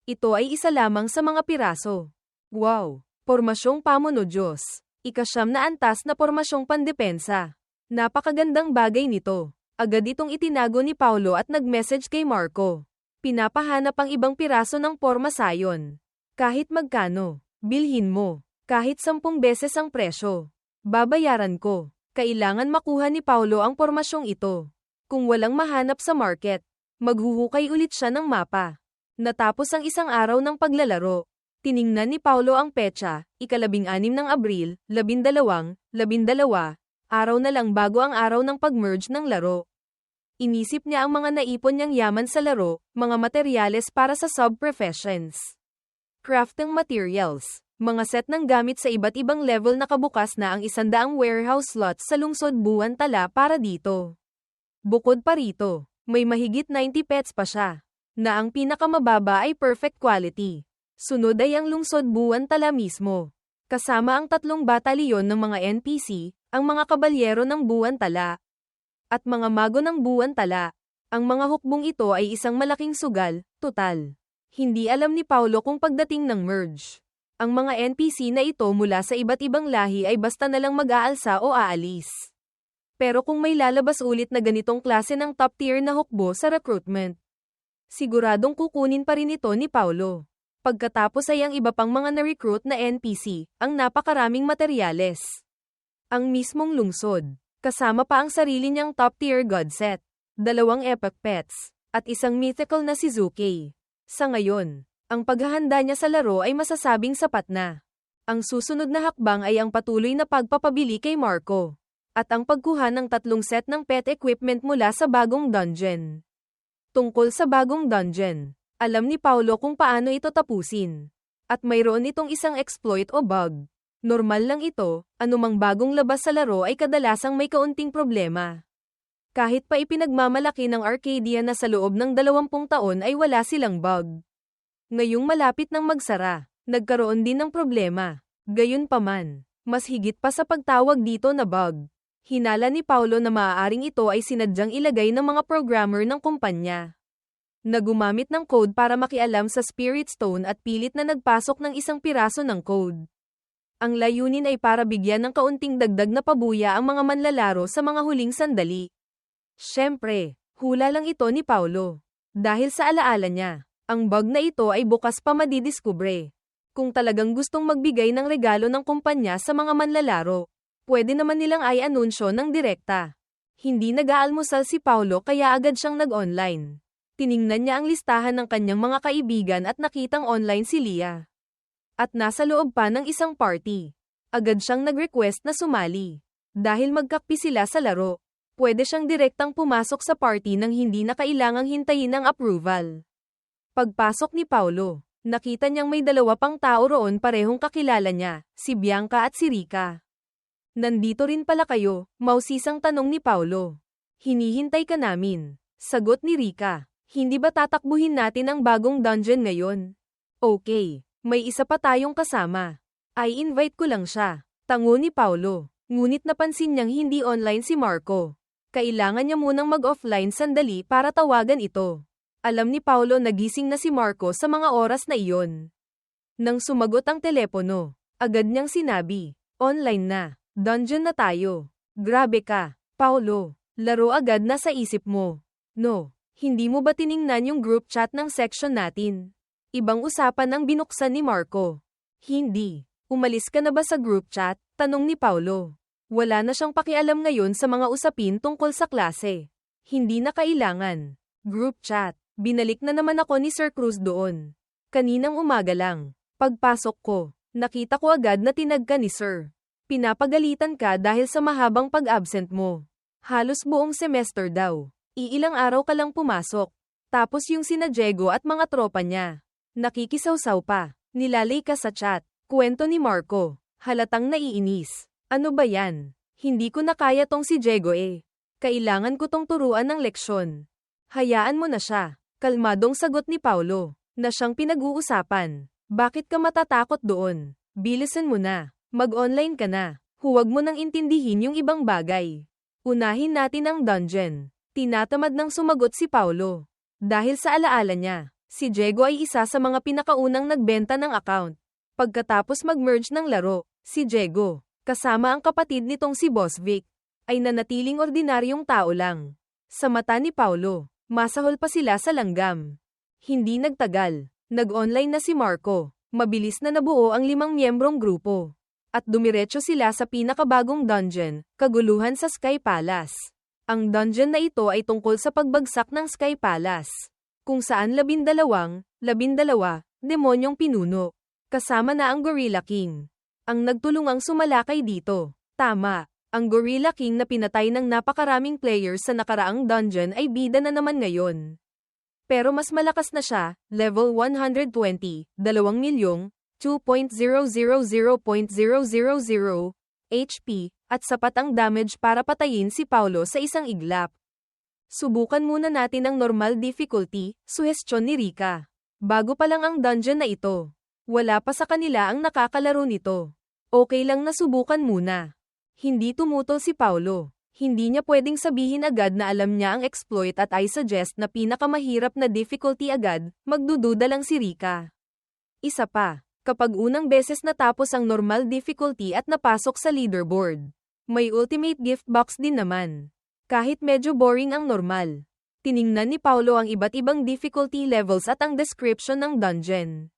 Ito ay isa lamang sa mga piraso. Wow! Pormasyong pamo no Diyos. 9 na antas na pormasyong pandepensa. Napakagandang bagay nito. Agad itong itinago ni Paulo at nag-message kay Marco. Pinapahanap ang ibang piraso ng porma sayon. Kahit magkano, bilhin mo. Kahit 10 beses ang presyo. Babayaran ko. Kailangan makuha ni Paulo ang pormasyong ito. Kung walang mahanap sa market, maghuhukay ulit siya ng mapa. Natapos ang isang araw ng paglalaro. Tiningnan ni Paulo ang petsa, 16 ng Abril, 12, araw na lang bago ang araw ng pag-merge ng laro. Inisip niya ang mga naipon niyang yaman sa laro, mga materyales para sa sub-professions. Crafting materials, mga set ng gamit sa iba't ibang level na kabukas na ang 100 warehouse slots sa lungsod Buwan Tala para dito. Bukod pa rito, may mahigit 90 pets pa siya, na ang pinakamababa ay perfect quality. Sunod ay ang lungsod Buwan Tala mismo. Kasama ang 3 batalyon ng mga NPC, ang mga kabalyero ng Buwan Tala, at mga mago ng Buwan Tala. Ang mga hukbong ito ay isang malaking sugal, total. Hindi alam ni Paulo kung pagdating ng merge, ang mga NPC na ito mula sa iba't ibang lahi ay basta na lang mag-aalsa o aalis. Pero kung may lalabas ulit na ganitong klase ng top tier na hukbo sa recruitment, siguradong kukunin pa rin ito ni Paulo. Pagkatapos ay ang iba pang mga na-recruit na NPC, ang napakaraming materyales. Ang mismong lungsod, kasama pa ang sarili niyang top-tier god set, 2 epic pets, at isang mythical na si Zuki. Sa ngayon, ang paghahanda niya sa laro ay masasabing sapat na. Ang susunod na hakbang ay ang patuloy na pagpapabili kay Marco, at ang pagkuha ng 3 set ng pet equipment mula sa bagong dungeon. Tungkol sa bagong dungeon, alam ni Paulo kung paano ito tapusin. At mayroon itong isang exploit o bug. Normal lang ito, anumang bagong labas sa laro ay kadalasang may kaunting problema. Kahit pa ipinagmamalaki ng Arcadia na sa loob ng 20 taon ay wala silang bug. Ngayong malapit ng magsara, nagkaroon din ng problema. Gayunpaman, mas higit pa sa pagtawag dito na bug. Hinala ni Paulo na maaaring ito ay sinadyang ilagay ng mga programmer ng kumpanya, na gumamit ng code para makialam sa Spirit Stone at pilit na nagpasok ng isang piraso ng code. Ang layunin ay para bigyan ng kaunting dagdag na pabuya ang mga manlalaro sa mga huling sandali. Siyempre, hula lang ito ni Paulo. Dahil sa alaala niya, ang bug na ito ay bukas pa madidiskubre. Kung talagang gustong magbigay ng regalo ng kumpanya sa mga manlalaro, pwede naman nilang i-anunsyo ng direkta. Hindi nag-aalmusal si Paulo kaya agad siyang nag-online. Tiningnan niya ang listahan ng kanyang mga kaibigan at nakitang online si Leah. At nasa loob pa ng isang party. Agad siyang nag-request na sumali. Dahil magkakpi sila sa laro, pwede siyang direktang pumasok sa party nang hindi na kailangang hintayin ang approval. Pagpasok ni Paulo, nakita niyang may 2 pang tao roon parehong kakilala niya, si Bianca at si Rica. Nandito rin pala kayo, mausisang tanong ni Paulo. Hinihintay ka namin. Sagot ni Rica. Hindi ba tatakbuhin natin ang bagong dungeon ngayon? Okay, may isa pa tayong kasama. I-invite ko lang siya. Tango ni Paulo. Ngunit napansin niyang hindi online si Marco. Kailangan niya munang mag-offline sandali para tawagan ito. Alam ni Paulo na gising na si Marco sa mga oras na iyon. Nang sumagot ang telepono, agad niyang sinabi, online na, dungeon na tayo. Grabe ka, Paulo. Laro agad na sa isip mo. No. Hindi mo ba tiningnan yung group chat ng section natin? Ibang usapan ang binuksan ni Marco. Hindi. Umalis ka na ba sa group chat? Tanong ni Paulo. Wala na siyang pakialam ngayon sa mga usapin tungkol sa klase. Hindi na kailangan. Group chat. Binalik na naman ako ni Sir Cruz doon. Kaninang umaga lang. Pagpasok ko, nakita ko agad na tinag ka ni Sir. Pinapagalitan ka dahil sa mahabang pag-absent mo. Halos buong semester daw. Iilang araw ka lang pumasok. Tapos yung sina Diego at mga tropa niya. Nakikisawsaw pa. Nilalay ka sa chat. Kwento ni Marco. Halatang naiinis. Ano ba yan? Hindi ko na kaya tong si Diego eh. Kailangan ko tong turuan ng leksyon. Hayaan mo na siya. Kalmadong sagot ni Paulo. Na siyang pinag-uusapan. Bakit ka matatakot doon? Bilisan mo na. Mag-online ka na. Huwag mo nang intindihin yung ibang bagay. Unahin natin ang dungeon. Tinatamad nang sumagot si Paulo. Dahil sa alaala niya, si Diego ay isa sa mga pinakaunang nagbenta ng account. Pagkatapos mag-merge ng laro, si Diego, kasama ang kapatid nitong si Boss Vic, ay nanatiling ordinaryong tao lang. Sa mata ni Paulo, masahol pa sila sa langgam. Hindi nagtagal, nag-online na si Marco. Mabilis na nabuo ang 5 miyembrong grupo. At dumiretso sila sa pinakabagong dungeon, kaguluhan sa Sky Palace. Ang dungeon na ito ay tungkol sa pagbagsak ng Sky Palace. kung saan 12, demonyong pinuno. Kasama na ang Gorilla King. Ang nagtulungang sumalakay dito. Tama, ang Gorilla King na pinatay ng napakaraming players sa nakaraang dungeon ay bida na naman ngayon. Pero mas malakas na siya, level 120, 2,000,000, 2.000.000 HP, at sapat ang damage para patayin si Paulo sa isang iglap. Subukan muna natin ang normal difficulty, suhestyon ni Rika. Bago pa lang ang dungeon na ito. Wala pa sa kanila ang nakakalaro nito. Okay lang na subukan muna. Hindi tumutol si Paulo. Hindi niya pwedeng sabihin agad na alam niya ang exploit at I suggest na pinakamahirap na difficulty agad, magdududa lang si Rika. Isa pa, kapag unang beses natapos ang normal difficulty at napasok sa leaderboard, may ultimate gift box din naman. Kahit medyo boring ang normal. Tiningnan ni Paulo ang iba't ibang difficulty levels at ang description ng dungeon.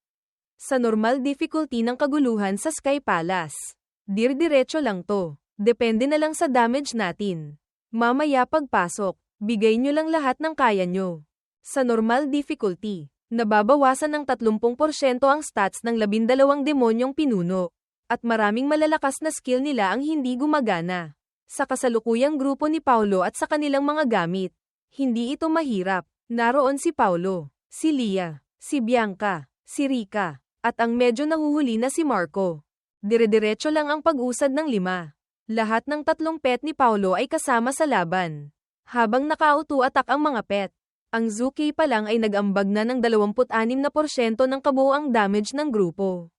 Sa normal difficulty ng kaguluhan sa Sky Palace, dir-diretso lang to. Depende na lang sa damage natin. Mamaya pagpasok, bigay nyo lang lahat ng kaya nyo. Sa normal difficulty, nababawasan ng 30% ang stats ng 12 demonyong pinuno. At maraming malalakas na skill nila ang hindi gumagana. Sa kasalukuyang grupo ni Paulo at sa kanilang mga gamit, hindi ito mahirap. Naroon si Paulo, si Lia, si Bianca, si Rika, at ang medyo nahuhuli na si Marco. Dire-diretso lang ang pag-usad ng 5. Lahat ng 3 pet ni Paulo ay kasama sa laban. Habang nakauto-atak ang mga pet, ang Zuki pa lang ay nag-ambag na ng 26% ng kabuoang damage ng grupo.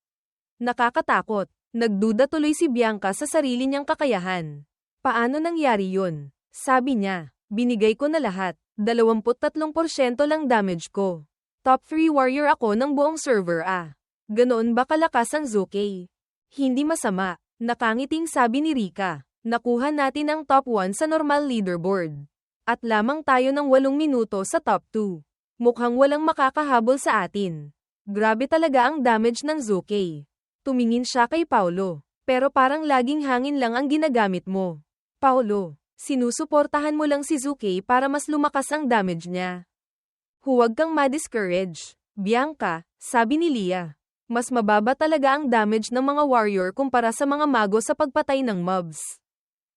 Nakakatakot. Nagduda tuloy si Bianca sa sarili niyang kakayahan. Paano nangyari yun? Sabi niya, binigay ko na lahat. 23% lang damage ko. Top 3 warrior ako ng buong server Ganoon ba kalakas ang Zuki? Hindi masama. Nakangiting sabi ni Rika. Nakuha natin ang top 1 sa normal leaderboard. At lamang tayo ng 8 minuto sa top 2. Mukhang walang makakahabol sa atin. Grabe talaga ang damage ng Zuki. Tumingin siya kay Paulo. Pero parang laging hangin lang ang ginagamit mo. Paulo, sinusuportahan mo lang si Zuki para mas lumakas ang damage niya. Huwag kang ma-discourage. Bianca, sabi ni Lia. Mas mababa talaga ang damage ng mga warrior kumpara sa mga mago sa pagpatay ng mobs.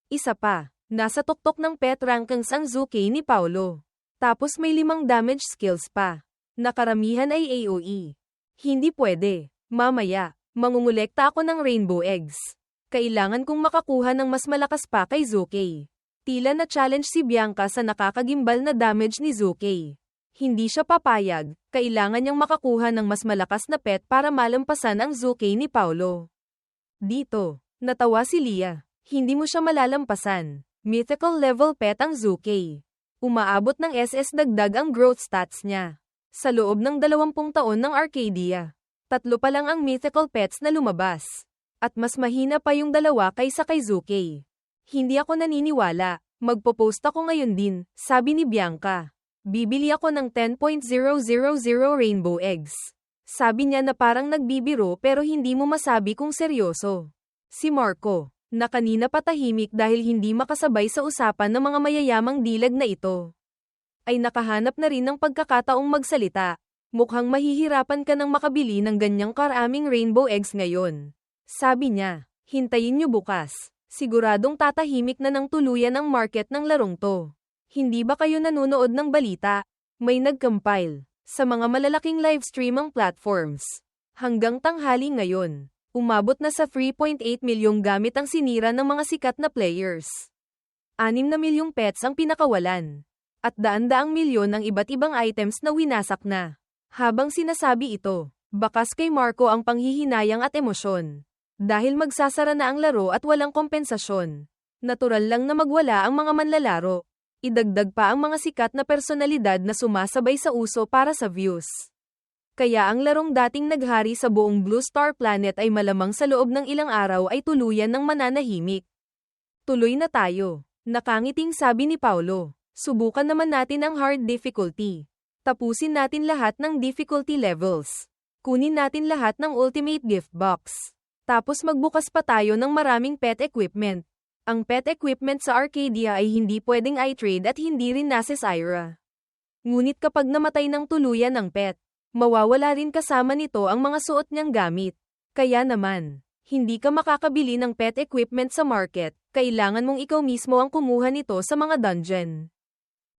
Isa pa, nasa tuktok ng pet rankings ang Zuki ni Paulo. Tapos may 5 damage skills pa. Nakaramihan ay AoE. Hindi pwede. Mamaya, mangungulekta ako ng rainbow eggs. Kailangan kong makakuha ng mas malakas pa kay Zuki. Tila na challenge si Bianca sa nakakagimbal na damage ni Zuki. Hindi siya papayag, kailangan niyang makakuha ng mas malakas na pet para malampasan ang Zuki ni Paulo. Dito, natawa si Lia. Hindi mo siya malalampasan. Mythical level pet ang Zuki. Umaabot ng SS dagdag ang growth stats niya. Sa loob ng 20 taon ng Arcadia, 3 pa lang ang mythical pets na lumabas. At mas mahina pa yung 2 kaysa kay Zuki. Hindi ako naniniwala. Magpo-post ako ngayon din, sabi ni Bianca. Bibili ako ng 10.000 rainbow eggs. Sabi niya na parang nagbibiro pero hindi mo masabi kung seryoso. Si Marco, na kanina patahimik dahil hindi makasabay sa usapan ng mga mayayamang dilag na ito, ay nakahanap na rin ng pagkakataong magsalita. Mukhang mahihirapan ka nang makabili ng ganyang karaming rainbow eggs ngayon. Sabi niya, hintayin niyo bukas. Siguradong tatahimik na ng tuluyan ang market ng larong to. Hindi ba kayo nanonood ng balita? May nag-compile sa mga malalaking livestreaming platforms. Hanggang tanghali ngayon, umabot na sa 3.8 milyong gamit ang sinira ng mga sikat na players. 6 na milyong pets ang pinakawalan. At daan-daang milyon ng iba't ibang items na winasak na. Habang sinasabi ito, bakas kay Marco ang panghihinayang at emosyon. Dahil magsasara na ang laro at walang kompensasyon. Natural lang na magwala ang mga manlalaro. Idagdag pa ang mga sikat na personalidad na sumasabay sa uso para sa views. Kaya ang larong dating naghari sa buong Blue Star Planet ay malamang sa loob ng ilang araw ay tuluyan ng mananahimik. Tuloy na tayo. Nakangiting sabi ni Paulo. Subukan naman natin ang hard difficulty. Tapusin natin lahat ng difficulty levels. Kunin natin lahat ng ultimate gift box. Tapos magbukas pa tayo ng maraming pet equipment. Ang pet equipment sa Arcadia ay hindi pwedeng i-trade at hindi rin nasa Syra. Ngunit kapag namatay ng tuluyan ng pet, mawawala rin kasama nito ang mga suot niyang gamit. Kaya naman, hindi ka makakabili ng pet equipment sa market, kailangan mong ikaw mismo ang kumuha nito sa mga dungeon.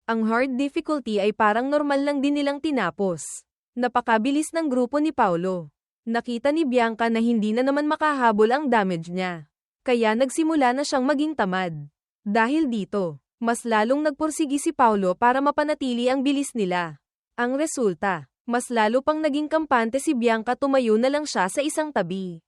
Ang hard difficulty ay parang normal lang din nilang tinapos. Napakabilis ng grupo ni Paolo. Nakita ni Bianca na hindi na naman makahabol ang damage niya. Kaya nagsimula na siyang maging tamad. Dahil dito, mas lalong nagpursigi si Paolo para mapanatili ang bilis nila. Ang resulta, mas lalo pang naging kampante si Bianca, tumayo na lang siya sa isang tabi.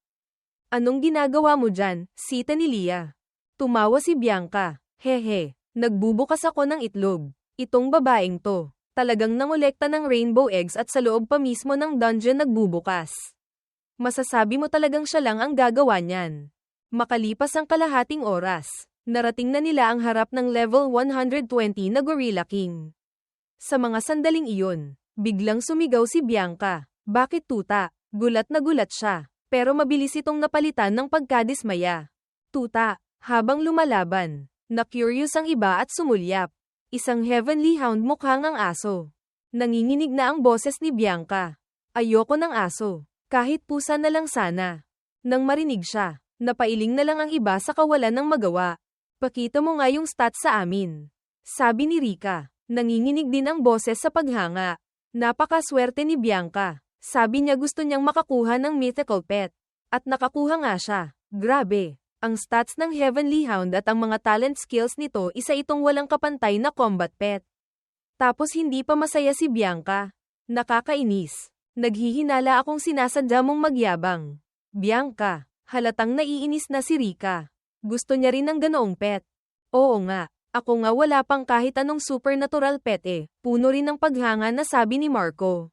Anong ginagawa mo dyan, sita ni Lia? Tumawa si Bianca. Hehe, nagbubukas ako ng itlog. Itong babaeng to, talagang nangolekta ng rainbow eggs at sa loob pa mismo ng dungeon nagbubukas. Masasabi mo talagang siya lang ang gagawa niyan. Makalipas ang kalahating oras, narating na nila ang harap ng level 120 na Gorilla King. Sa mga sandaling iyon, biglang sumigaw si Bianca. Bakit tuta? Gulat na gulat siya, pero mabilis itong napalitan ng pagkadismaya. Tuta, habang lumalaban, na-curious ang iba at sumulyap. Isang heavenly hound mukhang ang aso. Nanginginig na ang boses ni Bianca. Ayoko ng aso. Kahit pusa na lang sana. Nang marinig siya, napailing na lang ang iba sa kawalan ng magawa. Pakita mo nga yung stats sa amin. Sabi ni Rika. Nanginginig din ang boses sa paghanga. Napakaswerte ni Bianca. Sabi niya gusto niyang makakuha ng mythical pet. At nakakuha nga siya. Grabe. Ang stats ng Heavenly Hound at ang mga talent skills nito, isa itong walang kapantay na combat pet. Tapos hindi pa masaya si Bianca. Nakakainis. Naghihinala akong sinasadya mong magyabang. Bianca, halatang naiinis na si Rika. Gusto niya rin ng ganoong pet. Oo nga, ako nga wala pang kahit anong supernatural pet eh. Puno rin ng paghanga na sabi ni Marco.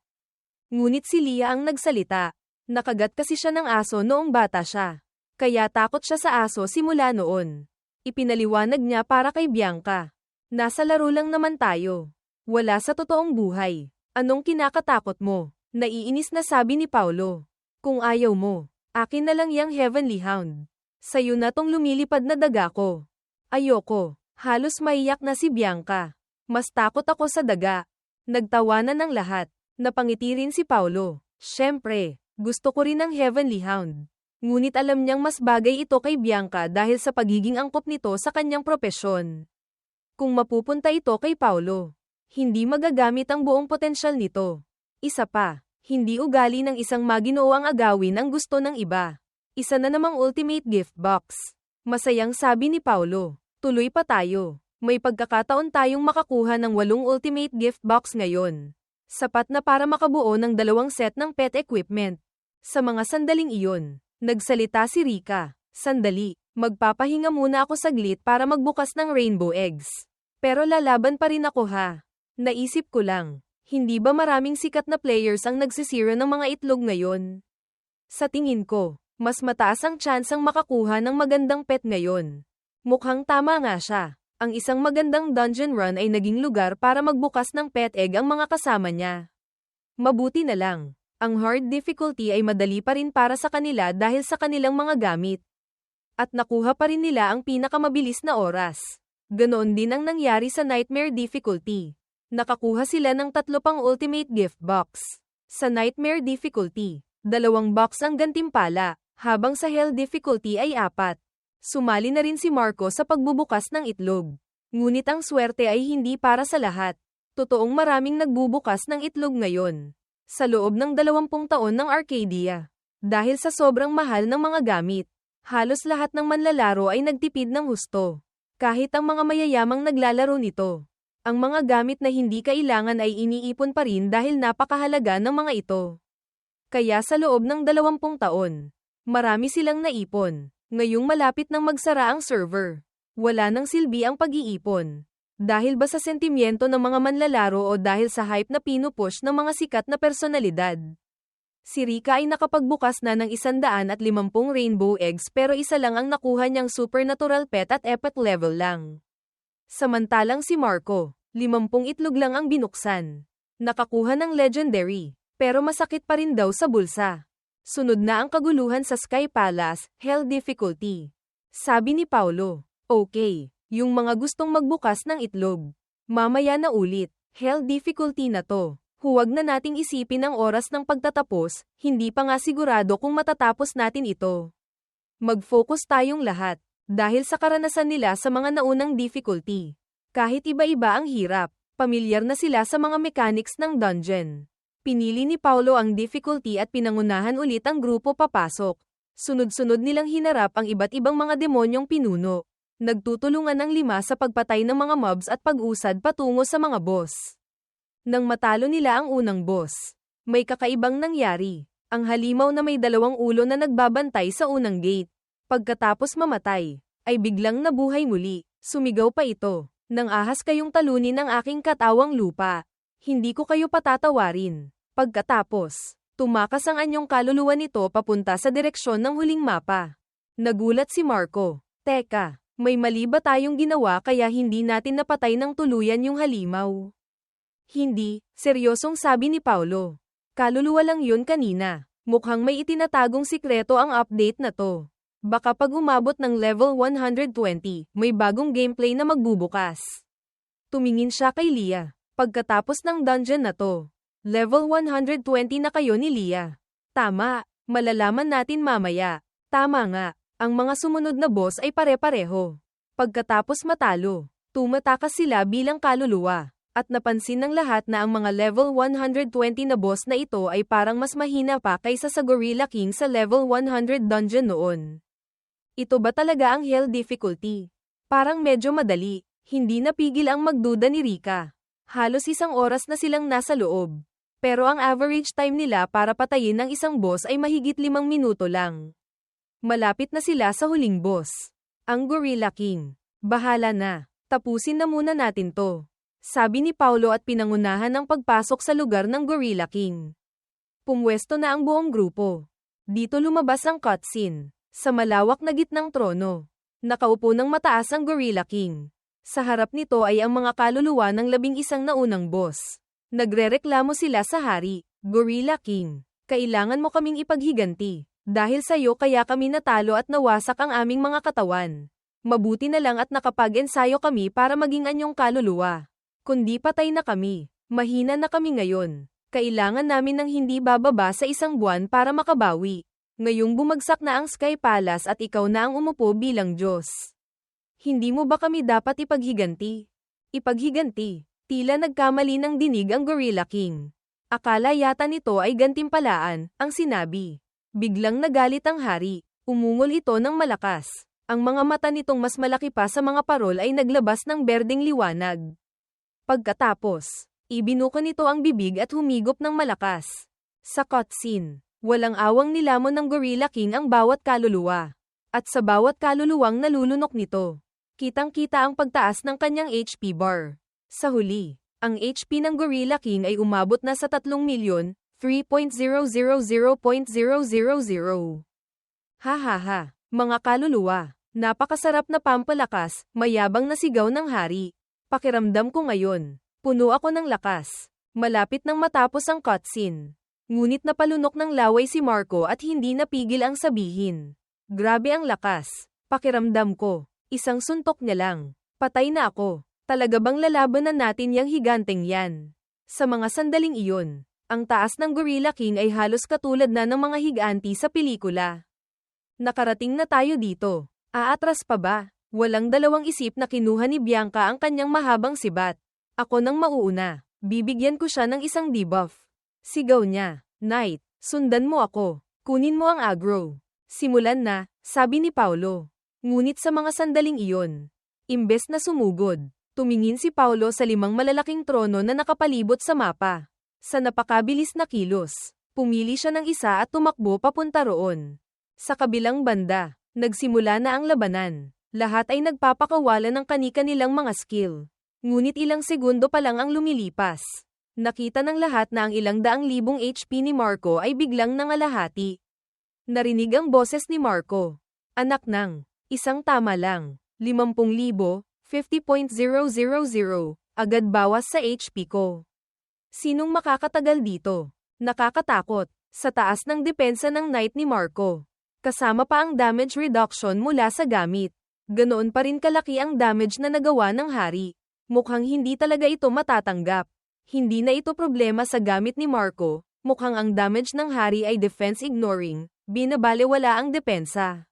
Ngunit si Lia ang nagsalita. Nakagat kasi siya ng aso noong bata siya. Kaya takot siya sa aso simula noon. Ipinaliwanag niya para kay Bianca. Nasa laro lang naman tayo. Wala sa totoong buhay. Anong kinakatakot mo? Naiinis na sabi ni Paolo. Kung ayaw mo, akin na lang yang Heavenly Hound. Sa'yo na tong lumilipad na daga ko. Ayoko. Halos maiyak na si Bianca. Mas takot ako sa daga. Nagtawanan ng lahat. Napangiti rin si Paolo. Siyempre, gusto ko rin ng Heavenly Hound. Ngunit alam niyang mas bagay ito kay Bianca dahil sa pagiging angkop nito sa kanyang propesyon. Kung mapupunta ito kay Paolo, hindi magagamit ang buong potensyal nito. Isa pa, hindi ugali ng isang maginoo ang agawin ang gusto ng iba. Isa na namang ultimate gift box. Masayang sabi ni Paolo. Tuloy pa tayo. May pagkakataon tayong makakuha ng 8 ultimate gift box ngayon. Sapat na para makabuo ng 2 set ng pet equipment. Sa mga sandaling iyon, nagsalita si Rika. Sandali, magpapahinga muna ako saglit para magbukas ng rainbow eggs. Pero lalaban pa rin ako ha. Naisip ko lang, hindi ba maraming sikat na players ang nagsisira ng mga itlog ngayon? Sa tingin ko, mas mataas ang tsansang makakuha ng magandang pet ngayon. Mukhang tama nga siya. Ang isang magandang dungeon run ay naging lugar para magbukas ng pet egg ang mga kasama niya. Mabuti na lang. Ang hard difficulty ay madali pa rin para sa kanila dahil sa kanilang mga gamit. At nakuha pa rin nila ang pinakamabilis na oras. Ganoon din ang nangyari sa nightmare difficulty. Nakakuha sila ng 3 pang ultimate gift box. Sa nightmare difficulty, 2 box ang gantimpala, habang sa hell difficulty ay 4. Sumali na rin si Marco sa pagbubukas ng itlog. Ngunit ang swerte ay hindi para sa lahat. Totoong maraming nagbubukas ng itlog ngayon. Sa loob ng 20 taon ng Arcadia. Dahil sa sobrang mahal ng mga gamit, halos lahat ng manlalaro ay nagtipid ng husto. Kahit ang mga mayayamang naglalaro nito. Ang mga gamit na hindi kailangan ay iniipon pa rin dahil napakahalaga ng mga ito. Kaya sa loob ng 20 taon, marami silang naipon. Ngayong malapit nang magsara ang server, wala nang silbi ang pag-iipon. Dahil ba sa sentimiento ng mga manlalaro o dahil sa hype na pinupush ng mga sikat na personalidad? Si Rika ay nakapagbukas na ng 150 rainbow eggs pero isa lang ang nakuha niyang supernatural pet at epic level lang. Samantalang si Marco, 50 itlog lang ang binuksan. Nakakuha ng legendary, pero masakit pa rin daw sa bulsa. Sunod na ang kaguluhan sa Sky Palace, Hell Difficulty. Sabi ni Paolo, okay, yung mga gustong magbukas ng itlog. Mamaya na ulit, Hell difficulty na to. Huwag na nating isipin ang oras ng pagtatapos, hindi pa nga sigurado kung matatapos natin ito. Mag-focus tayong lahat, dahil sa karanasan nila sa mga naunang difficulty. Kahit iba-iba ang hirap, pamilyar na sila sa mga mechanics ng dungeon. Pinili ni Paulo ang difficulty at pinangunahan ulit ang grupo papasok. Sunod-sunod nilang hinarap ang iba't ibang mga demonyong pinuno. Nagtutulungan ang 5 sa pagpatay ng mga mobs at pag-usad patungo sa mga boss. Nang matalo nila ang unang boss, may kakaibang nangyari. Ang halimaw na may 2 ulo na nagbabantay sa unang gate. Pagkatapos mamatay, ay biglang nabuhay muli. Sumigaw pa ito, "Nang ahas kayong talunin ng aking katawang lupa, hindi ko kayo patatawarin." Pagkatapos, tumakas ang anyong kaluluwa nito papunta sa direksyon ng huling mapa. Nagulat si Marco. Teka, may mali ba tayong ginawa kaya hindi natin napatay ng tuluyan yung halimaw? Hindi, seryosong sabi ni Paulo. Kaluluwa lang yun kanina. Mukhang may itinatagong sikreto ang update na to. Baka pag umabot ng level 120, may bagong gameplay na magbubukas. Tumingin siya kay Lia. Pagkatapos ng dungeon na to, level 120 na kayo ni Lia. Tama, malalaman natin mamaya. Tama nga, ang mga sumunod na boss ay pare-pareho. Pagkatapos matalo, tumatakas sila bilang kaluluwa. At napansin ng lahat na ang mga level 120 na boss na ito ay parang mas mahina pa kaysa sa Gorilla King sa level 100 dungeon noon. Ito ba talaga ang hell difficulty? Parang medyo madali, hindi napigil ang magduda ni Rika. Halos 1 oras na silang nasa loob. Pero ang average time nila para patayin ng isang boss ay mahigit 5 minuto lang. Malapit na sila sa huling boss. Ang Gorilla King. Bahala na. Tapusin na muna natin to. Sabi ni Paulo at pinangunahan ang pagpasok sa lugar ng Gorilla King. Pumwesto na ang buong grupo. Dito lumabas ang cutscene. Sa malawak na gitnang trono. Nakaupo ng mataas ang Gorilla King. Sa harap nito ay ang mga kaluluwa ng 11 naunang boss. Nagrereklamo sila sa hari. Gorilla King, kailangan mo kaming ipaghiganti. Dahil sa'yo kaya kami natalo at nawasak ang aming mga katawan. Mabuti na lang at nakapag-ensayo kami para maging anyong kaluluwa. Kundi patay na kami. Mahina na kami ngayon. Kailangan namin ng hindi bababa sa 1 buwan para makabawi. Ngayong bumagsak na ang Sky Palace at ikaw na ang umupo bilang Diyos. Hindi mo ba kami dapat ipaghiganti? Ipaghiganti. Tila nagkamali ng dinig ang Gorilla King. Akala yata nito ay gantimpalaan, ang sinabi. Biglang nagalit ang hari. Umungol ito ng malakas. Ang mga mata nitong mas malaki pa sa mga parol ay naglabas ng berdeng liwanag. Pagkatapos, ibinuko nito ang bibig at humigop ng malakas. Sa cutscene, walang awang nilamon ng Gorilla King ang bawat kaluluwa. At sa bawat kaluluwang nalulunok nito, kitang-kita ang pagtaas ng kanyang HP bar. Sa huli, ang HP ng Gorilla King ay umabot na sa 3,000,300,000. Hahaha, mga kaluluwa, napakasarap na pampalakas, mayabang na sigaw ng hari. Pakiramdam ko ngayon, puno ako ng lakas. Malapit nang matapos ang cutscene. Ngunit napalunok ng laway si Marco at hindi napigil ang sabihin. Grabe ang lakas. Pakiramdam ko, 1 suntok niya lang. Patay na ako. Talaga bang lalabanan natin yang higanteng yan? Sa mga sandaling iyon, ang taas ng Gorilla King ay halos katulad na ng mga higanti sa pelikula. Nakarating na tayo dito. Aatras pa ba? Walang dalawang isip na kinuha ni Bianca ang kanyang mahabang sibat. Ako nang mauuna. Bibigyan ko siya ng 1 debuff. Sigaw niya. Knight, sundan mo ako. Kunin mo ang aggro. Simulan na, sabi ni Paulo. Ngunit sa mga sandaling iyon, imbes na sumugod, tumingin si Paulo sa 5 malalaking trono na nakapalibot sa mapa. Sa napakabilis na kilos, pumili siya ng isa at tumakbo papunta roon. Sa kabilang banda, nagsimula na ang labanan. Lahat ay nagpapakawala ng kani-kanilang mga skill. Ngunit ilang segundo pa lang ang lumilipas. Nakita ng lahat na ang ilang daang libong HP ni Marco ay biglang nangalahati. Narinig ang boses ni Marco. Anak ng, 1 tama lang. 50,000, 50.000, agad bawas sa HP ko. Sinong makakatagal dito? Nakakatakot. Sa taas ng depensa ng Knight ni Marco. Kasama pa ang damage reduction mula sa gamit. Ganoon pa rin kalaki ang damage na nagawa ng hari. Mukhang hindi talaga ito matatanggap. Hindi na ito problema sa gamit ni Marco, mukhang ang damage ng hari ay defense ignoring, binabalewala ang depensa.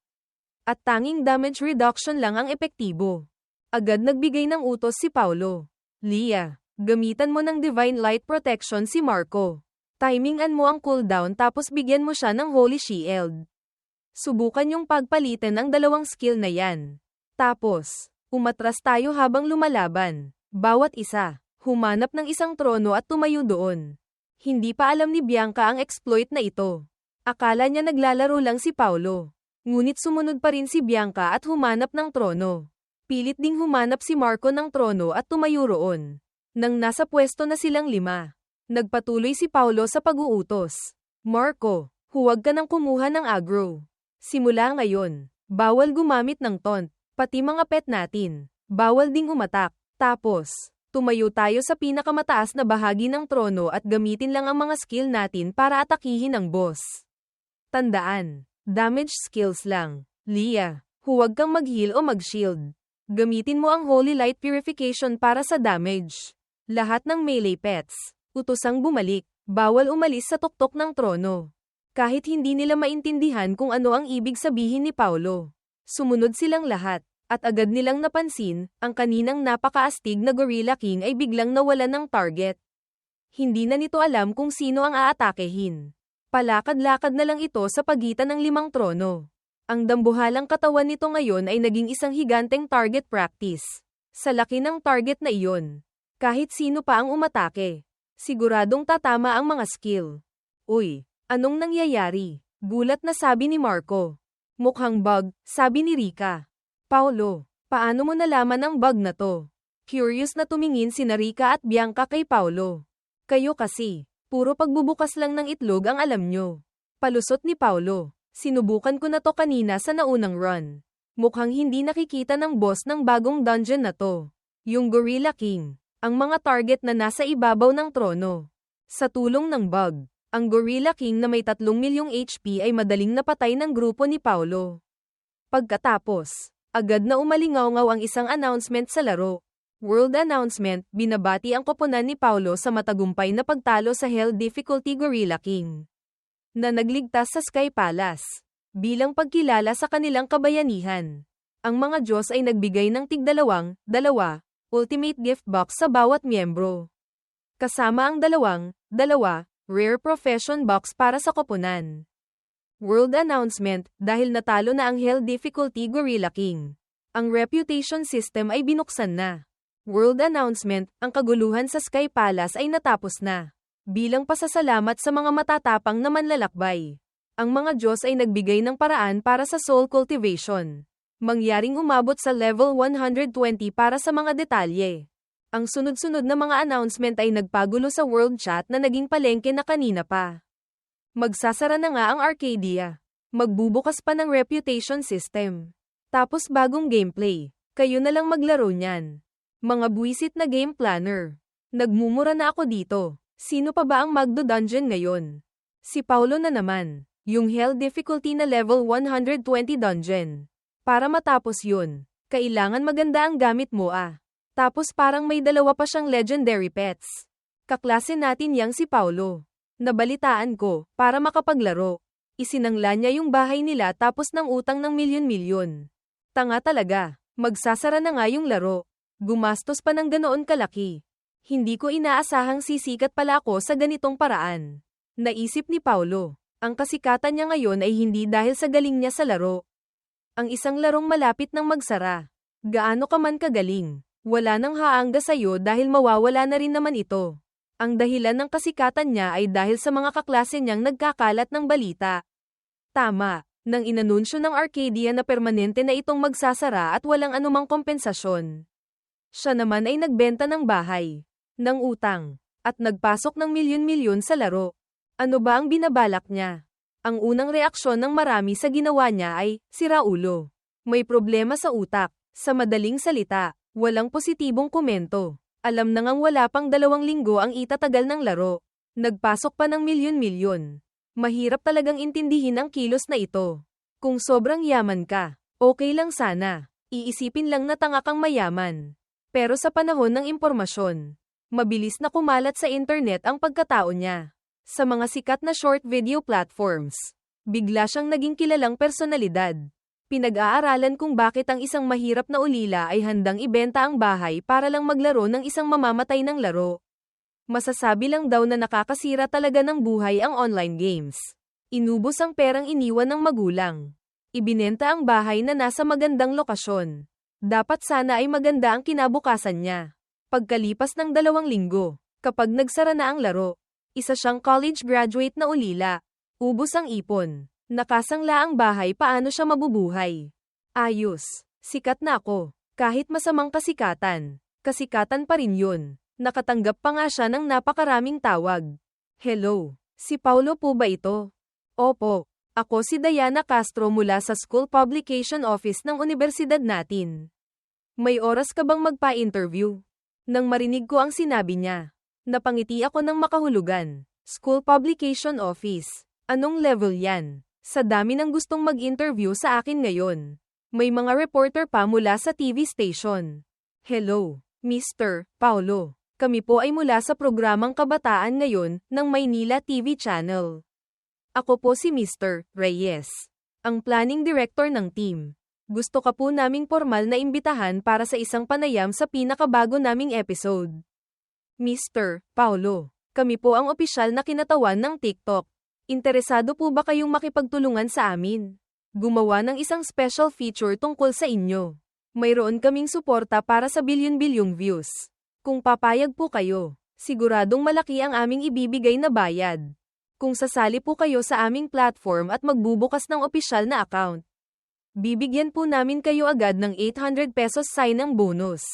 At tanging damage reduction lang ang epektibo. Agad nagbigay ng utos si Paulo. Lia, gamitan mo ng Divine Light Protection si Marco. Timingan mo ang cooldown tapos bigyan mo siya ng Holy Shield. Subukan yung pagpalitan ang dalawang skill na yan. Tapos, umatras tayo habang lumalaban. Bawat isa, humanap ng isang trono at tumayo doon. Hindi pa alam ni Bianca ang exploit na ito. Akala niya naglalaro lang si Paulo. Ngunit sumunod pa rin si Bianca at humanap ng trono. Pilit ding humanap si Marco ng trono at tumayo roon. Nang nasa pwesto na silang 5, nagpatuloy si Paulo sa pag-uutos. Marco, huwag ka nang kumuha ng aggro. Simula ngayon, bawal gumamit ng taunt, pati mga pet natin. Bawal ding umatak. Tapos, tumayo tayo sa pinakamataas na bahagi ng trono at gamitin lang ang mga skill natin para atakihin ang boss. Tandaan, damage skills lang. Lia, huwag kang mag-heal o mag-shield. Gamitin mo ang Holy Light Purification para sa damage. Lahat ng melee pets, utosang bumalik, bawal umalis sa tuktok ng trono. Kahit hindi nila maintindihan kung ano ang ibig sabihin ni Paulo. Sumunod silang lahat, at agad nilang napansin, ang kaninang napakaastig na Gorilla King ay biglang nawalan ng target. Hindi na nito alam kung sino ang aatakehin. Palakad-lakad na lang ito sa pagitan ng 5 trono. Ang dambuhalang katawan nito ngayon ay naging isang higanteng target practice. Sa laki ng target na iyon, kahit sino pa ang umatake, siguradong tatama ang mga skill. Uy! Anong nangyayari? Gulat na sabi ni Marco. Mukhang bug, sabi ni Rika. Paulo, paano mo nalaman ang bug na to? Curious na tumingin sina Rika at Bianca kay Paulo. Kayo kasi, puro pagbubukas lang ng itlog ang alam nyo. Palusot ni Paulo. Sinubukan ko na to kanina sa naunang run. Mukhang hindi nakikita ng boss ng bagong dungeon na to. Yung Gorilla King, ang mga target na nasa ibabaw ng trono. Sa tulong ng bug, ang Gorilla King na may 3 milyong HP ay madaling napatay ng grupo ni Paulo. Pagkatapos, agad na umalingaw-ngaw ang isang announcement sa laro. World announcement, binabati ang koponan ni Paulo sa matagumpay na pagtalo sa Hell Difficulty Gorilla King, na nagligtas sa Sky Palace. Bilang pagkilala sa kanilang kabayanihan, ang mga Diyos ay nagbigay ng tig-2 Ultimate Gift Box sa bawat miyembro. Kasama ang 2 Rare Profession Box para sa koponan. World announcement, dahil natalo na ang Hell Difficulty Gorilla King, ang reputation system ay binuksan na. World announcement, ang kaguluhan sa Sky Palace ay natapos na. Bilang pasasalamat sa mga matatapang na manlalakbay, ang mga Diyos ay nagbigay ng paraan para sa soul cultivation. Mangyaring umabot sa level 120 para sa mga detalye. Ang sunod-sunod na mga announcement ay nagpagulo sa world chat na naging palengke na kanina pa. Magsasara na nga ang Arcadia. Magbubukas pa ng reputation system. Tapos bagong gameplay. Kayo na lang maglaro niyan. Mga buwisit na game planner. Nagmumura na ako dito. Sino pa ba ang Magdo Dungeon ngayon? Si Paulo na naman. Yung Hell Difficulty na level 120 dungeon. Para matapos yun, kailangan maganda ang gamit mo ah. Tapos parang may 2 pa siyang legendary pets. Kaklase natin yang si Paulo. Nabalitaan ko, para makapaglaro. Isinangla niya yung bahay nila tapos ng utang ng milyon-milyon. Tanga talaga, magsasara na nga yung laro. Gumastos pa ng ganoon kalaki. Hindi ko inaasahang sisikat pala ako sa ganitong paraan. Naisip ni Paulo, ang kasikatan niya ngayon ay hindi dahil sa galing niya sa laro. Ang isang larong malapit ng magsara. Gaano ka man kagaling. Wala nang haangga sa'yo dahil mawawala na rin naman ito. Ang dahilan ng kasikatan niya ay dahil sa mga kaklase niyang nagkakalat ng balita. Tama, nang inanunsyo ng Arcadia na permanente na itong magsasara at walang anumang kompensasyon. Siya naman ay nagbenta ng bahay, ng utang, at nagpasok ng milyon-milyon sa laro. Ano ba ang binabalak niya? Ang unang reaksyon ng marami sa ginawa niya ay, sira ulo. May problema sa utak. Sa madaling salita, walang positibong komento. Alam na ngang wala pang 2 linggo ang itatagal ng laro. Nagpasok pa ng milyon-milyon. Mahirap talagang intindihin ang kilos na ito. Kung sobrang yaman ka, okay lang sana. Iisipin lang na tanga kang mayaman. Pero sa panahon ng impormasyon, Mabilis na kumalat sa internet ang pagkatao niya. Sa mga sikat na short video platforms, bigla siyang naging kilalang personalidad. Pinag-aaralan kung bakit ang isang mahirap na ulila ay handang ibenta ang bahay para lang maglaro ng isang mamamatay ng laro. Masasabi lang daw na nakakasira talaga ng buhay ang online games. Inubos ang perang iniwan ng magulang. Ibinenta ang bahay na nasa magandang lokasyon. Dapat sana ay maganda ang kinabukasan niya. Pagkalipas ng 2 linggo, kapag nagsara na ang laro, isa siyang college graduate na ulila. Ubos ang ipon. Nakasangla ang bahay, paano siya mabubuhay? Ayos. Sikat na ako. Kahit masamang kasikatan. Kasikatan pa rin yun. Nakatanggap pa nga siya ng napakaraming tawag. Hello. Si Paulo po ba ito? Opo. Ako si Diana Castro mula sa School Publication Office ng Universidad natin. May oras ka bang magpa-interview? Nang marinig ko ang sinabi niya, napangiti ako ng makahulugan. School Publication Office. Anong level yan? Sa dami ng gustong mag-interview sa akin ngayon. May mga reporter pa mula sa TV station. Hello, Mr. Paulo. Kami po ay mula sa programang Kabataan Ngayon ng Maynila TV Channel. Ako po si Mr. Reyes, ang planning director ng team. Gusto ka po naming formal na imbitahan para sa isang panayam sa pinakabago naming episode. Mr. Paulo, kami po ang opisyal na kinatawan ng TikTok. Interesado po ba kayong makipagtulungan sa amin? Gumawa ng isang special feature tungkol sa inyo. Mayroon kaming suporta para sa bilyon-bilyong views. Kung papayag po kayo, siguradong malaki ang aming ibibigay na bayad. Kung sasali po kayo sa aming platform at magbubukas ng opisyal na account, bibigyan po namin kayo agad ng 800 pesos sign-ang bonus.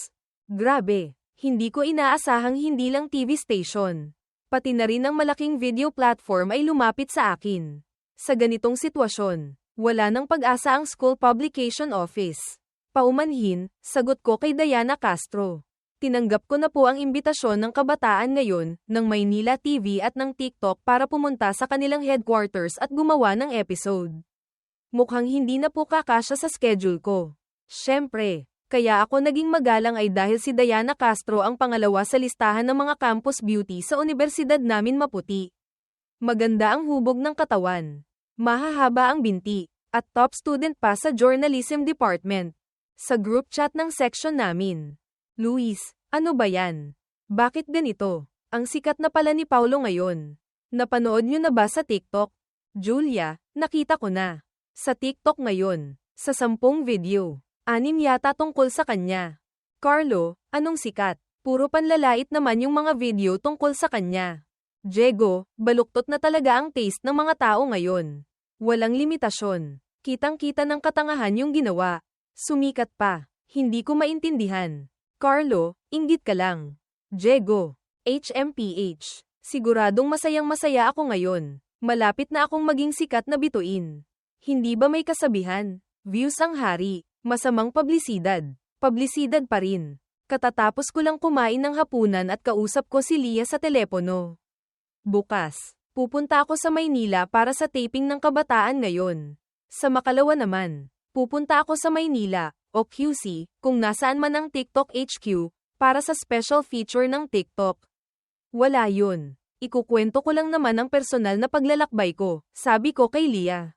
Grabe! Hindi ko inaasahang hindi lang TV station, pati na rin ang malaking video platform ay lumapit sa akin. Sa ganitong sitwasyon, wala nang pag-asa ang School Publication Office. Paumanhin, sagot ko kay Diana Castro. Tinanggap ko na po ang imbitasyon ng Kabataan Ngayon, ng Maynila TV at ng TikTok para pumunta sa kanilang headquarters at gumawa ng episode. Mukhang hindi na po kakasya sa schedule ko. Siyempre. Kaya ako naging magalang ay dahil si Diana Castro ang pangalawa sa listahan ng mga campus beauty sa universidad namin maputi. Maganda ang hubog ng katawan. Mahahaba ang binti. At top student pa sa journalism department. Sa group chat ng section namin. Luis, ano ba yan? Bakit ganito? Ang sikat na pala ni Paulo ngayon. Napanood nyo na ba sa TikTok? Julia, nakita ko na. Sa TikTok ngayon. Sa 10 video. 6 yata tungkol sa kanya. Carlo, anong sikat? Puro panlalait naman yung mga video tungkol sa kanya. Diego, baluktot na talaga ang taste ng mga tao ngayon. Walang limitasyon. Kitang-kita ng katangahan yung ginawa. Sumikat pa. Hindi ko maintindihan. Carlo, inggit ka lang. Diego, HMPH. Siguradong masayang-masaya ako ngayon. Malapit na akong maging sikat na bituin. Hindi ba may kasabihan? Views ang hari. Masamang publisidad. Publisidad pa rin. Katatapos ko lang kumain ng hapunan at kausap ko si Lia sa telepono. Bukas, pupunta ako sa Maynila para sa taping ng Kabataan Ngayon. Sa makalawa naman, pupunta ako sa Maynila, o QC, kung nasaan man ang TikTok HQ, para sa special feature ng TikTok. Wala yun. Ikukwento ko lang naman ang personal na paglalakbay ko, sabi ko kay Lia.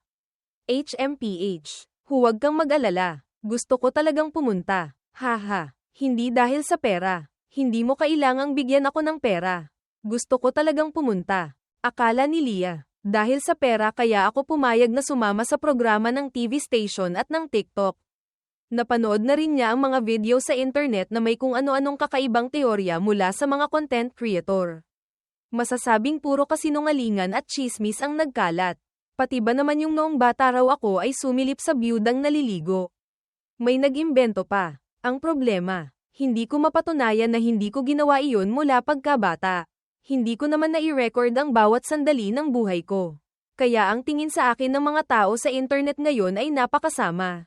HMPH, huwag kang mag-alala. Gusto ko talagang pumunta. Haha, hindi dahil sa pera. Hindi mo kailangang bigyan ako ng pera. Gusto ko talagang pumunta. Akala ni Lia, dahil sa pera kaya ako pumayag na sumama sa programa ng TV station at ng TikTok. Napanood na rin niya ang mga video sa internet na may kung ano-anong kakaibang teorya mula sa mga content creator. Masasabing puro kasinungalingan at chismis ang nagkalat. Pati ba naman yung noong bata raw ako ay sumilip sa biyudang naliligo. May nag-imbento pa. Ang problema, hindi ko mapatunayan na hindi ko ginawa iyon mula pagkabata. Hindi ko naman nai-record ang bawat sandali ng buhay ko. Kaya ang tingin sa akin ng mga tao sa internet ngayon ay napakasama.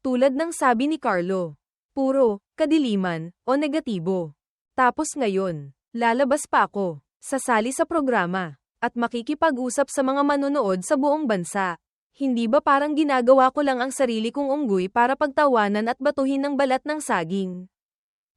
Tulad ng sabi ni Carlo, puro kadiliman o negatibo. Tapos ngayon, lalabas pa ako, sasali sa programa, at makikipag-usap sa mga manonood sa buong bansa. Hindi ba parang ginagawa ko lang ang sarili kong unggoy para pagtawanan at batuhin ng balat ng saging?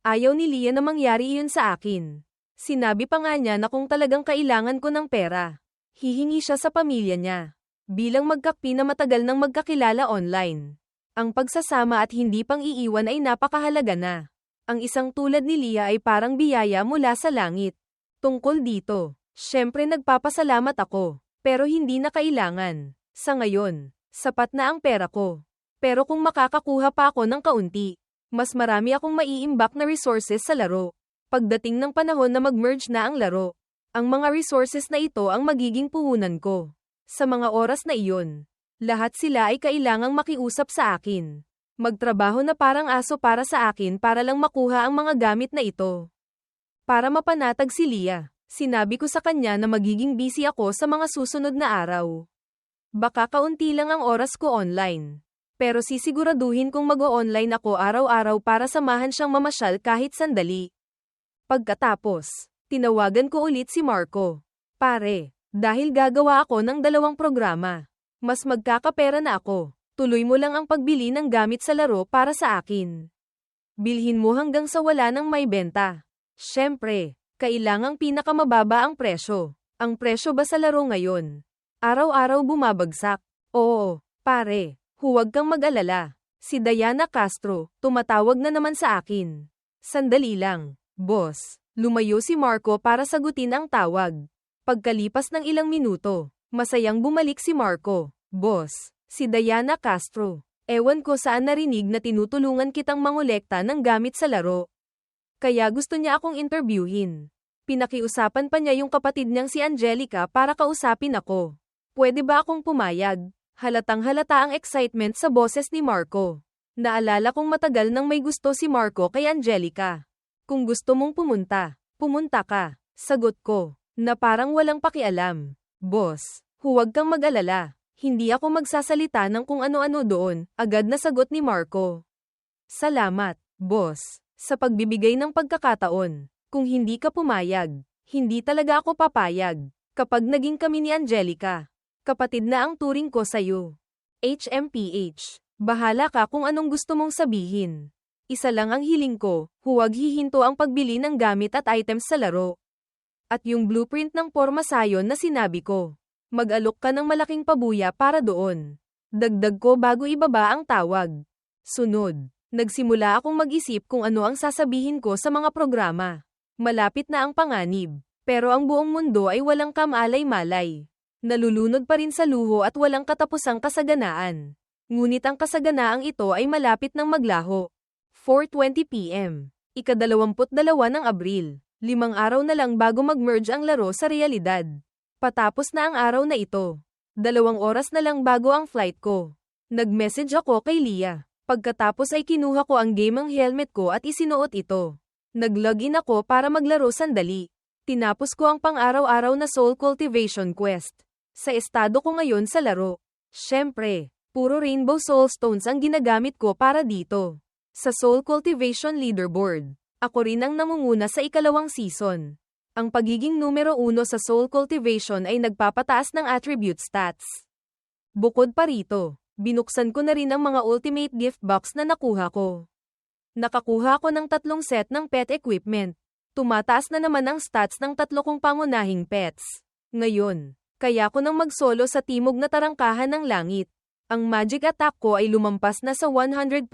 Ayaw ni Lia na mangyari iyon sa akin. Sinabi pa nga niya na kung talagang kailangan ko ng pera, hihingi siya sa pamilya niya. Bilang magkakpi na matagal nang magkakilala online, ang pagsasama at hindi pang iiwan ay napakahalaga na. Ang isang tulad ni Leah ay parang biyaya mula sa langit. Tungkol dito, syempre nagpapasalamat ako, pero hindi na kailangan. Sa ngayon, sapat na ang pera ko. Pero kung makakakuha pa ako ng kaunti, mas marami akong maiimbak na resources sa laro. Pagdating ng panahon na mag-merge na ang laro, ang mga resources na ito ang magiging puhunan ko. Sa mga oras na iyon, lahat sila ay kailangang makiusap sa akin. Magtrabaho na parang aso para sa akin para lang makuha ang mga gamit na ito. Para mapanatag si Leah, sinabi ko sa kanya na magiging busy ako sa mga susunod na araw. Baka kaunti lang ang oras ko online. Pero sisiguraduhin kong mag-o-online ako araw-araw para samahan siyang mamasyal kahit sandali. Pagkatapos, tinawagan ko ulit si Marco. Pare, dahil gagawa ako ng 2 programa, mas magkakapera na ako. Tuloy mo lang ang pagbili ng gamit sa laro para sa akin. Bilhin mo hanggang sa wala nang may benta. Syempre, kailangang pinakamababa ang presyo. Ang presyo ba sa laro ngayon? Araw-araw bumabagsak. Oo, pare, huwag kang mag-alala. Si Diana Castro, tumatawag na naman sa akin. Sandali lang, boss. Lumayo si Marco para sagutin ang tawag. Pagkalipas ng ilang minuto, masayang bumalik si Marco. Boss, si Diana Castro. Ewan ko saan narinig na tinutulungan kitang mangolekta ng gamit sa laro. Kaya gusto niya akong interviewin. Pinakiusapan pa niya yung kapatid niyang si Angelica para kausapin ako. Pwede ba akong pumayag? Halatang-halata ang excitement sa boses ni Marco. Naalala kong matagal nang may gusto si Marco kay Angelica. Kung gusto mong pumunta, pumunta ka. Sagot ko, na parang walang pakialam. Boss, huwag kang mag-alala. Hindi ako magsasalita ng kung ano-ano doon, agad na sagot ni Marco. Salamat, boss, sa pagbibigay ng pagkakataon. Kung hindi ka pumayag, hindi talaga ako papayag. Kapag naging kami ni Angelica, kapatid na ang turing ko sa'yo. HMPH, bahala ka kung anong gusto mong sabihin. Isa lang ang hiling ko, huwag hihinto ang pagbili ng gamit at items sa laro. At yung blueprint ng porma sayon na sinabi ko. Mag-alok ka ng malaking pabuya para doon. Dagdag ko bago ibaba ang tawag. Sunod, nagsimula akong mag-isip kung ano ang sasabihin ko sa mga programa. Malapit na ang panganib, pero ang buong mundo ay walang kamalay-malay. Nalulunod pa rin sa luho at walang katapusang kasaganaan. Ngunit ang kasaganaang ito ay malapit ng maglaho. 4:20 PM, ika-22 ng Abril. 5 araw na lang bago mag-merge ang laro sa realidad. Patapos na ang araw na ito. 2 oras na lang bago ang flight ko. Nag-message ako kay Leah. Pagkatapos ay kinuha ko ang gaming helmet ko at isinuot ito. Nag-login ako para maglaro sandali. Tinapos ko ang pang-araw-araw na soul cultivation quest. Sa estado ko ngayon sa laro. Syempre, puro rainbow soul stones ang ginagamit ko para dito. Sa soul cultivation leaderboard, ako rin ang namunguna sa ikalawang season. Ang pagiging numero 1 sa soul cultivation ay nagpapataas ng attribute stats. Bukod pa rito, binuksan ko na rin ang mga ultimate gift box na nakuha ko. Nakakuha ko ng 3 set ng pet equipment. Tumataas na naman ang stats ng 3 kong pangunahing pets. Ngayon, kaya ko nang mag-solo sa timog na tarangkahan ng langit. Ang magic attack ko ay lumampas na sa 100.000.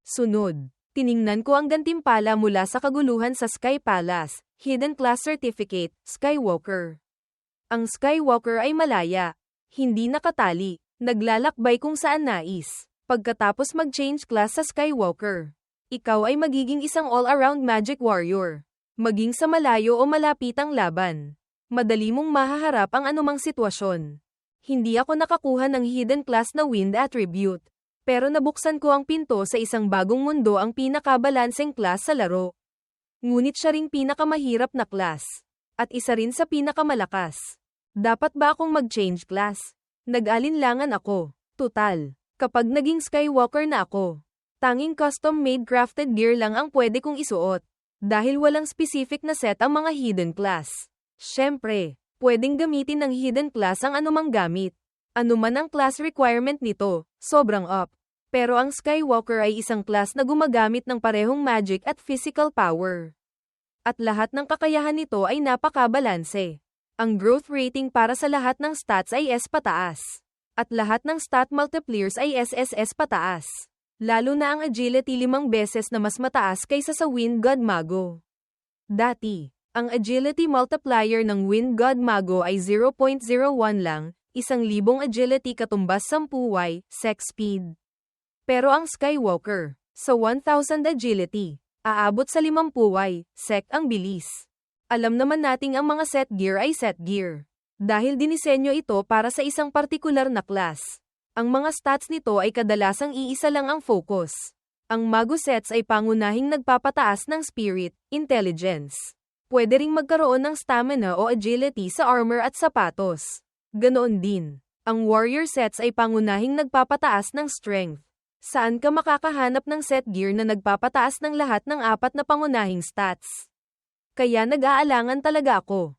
Sunod, tiningnan ko ang gantimpala mula sa kaguluhan sa Sky Palace, Hidden Class Certificate, Skywalker. Ang Skywalker ay malaya, hindi nakatali, naglalakbay kung saan nais. Pagkatapos mag-change class sa Skywalker, ikaw ay magiging isang all-around magic warrior. Maging sa malayo o malapitang laban, madali mong mahaharap ang anumang sitwasyon. Hindi ako nakakuha ng hidden class na wind attribute. Pero nabuksan ko ang pinto sa isang bagong mundo, ang pinakabalanseng class sa laro. Ngunit siya ring pinakamahirap na class. At isa rin sa pinakamalakas. Dapat ba akong mag-change class? Nag-alinlangan ako. Tutal, kapag naging Skywalker na ako, tanging custom-made crafted gear lang ang pwede kong isuot. Dahil walang specific na set ang mga hidden class. Syempre, pwedeng gamitin ng hidden class ang anumang gamit. Anuman ang class requirement nito, sobrang up. Pero ang Skywalker ay isang class na gumagamit ng parehong magic at physical power. At lahat ng kakayahan nito ay napakabalanse. Ang growth rating para sa lahat ng stats ay S pataas. At lahat ng stat multipliers ay SSS pataas. Lalo na ang agility 5 beses na mas mataas kaysa sa Wind God Mago. Dati, ang agility multiplier ng Wind God Mago ay 0.01 lang, 1,000 agility katumbas 10y, sec speed. Pero ang Skywalker, sa 1,000 agility, aabot sa 50y, sec ang bilis. Alam naman nating ang mga set gear ay set gear. Dahil dinisenyo ito para sa isang partikular na class. Ang mga stats nito ay kadalasang iisa lang ang focus. Ang Mago sets ay pangunahing nagpapataas ng spirit, intelligence. Pwede ring magkaroon ng stamina o agility sa armor at sapatos. Ganoon din, ang Warrior sets ay pangunahing nagpapataas ng strength. Saan ka makakahanap ng set gear na nagpapataas ng lahat ng 4 na pangunahing stats? Kaya nag-aalangan talaga ako.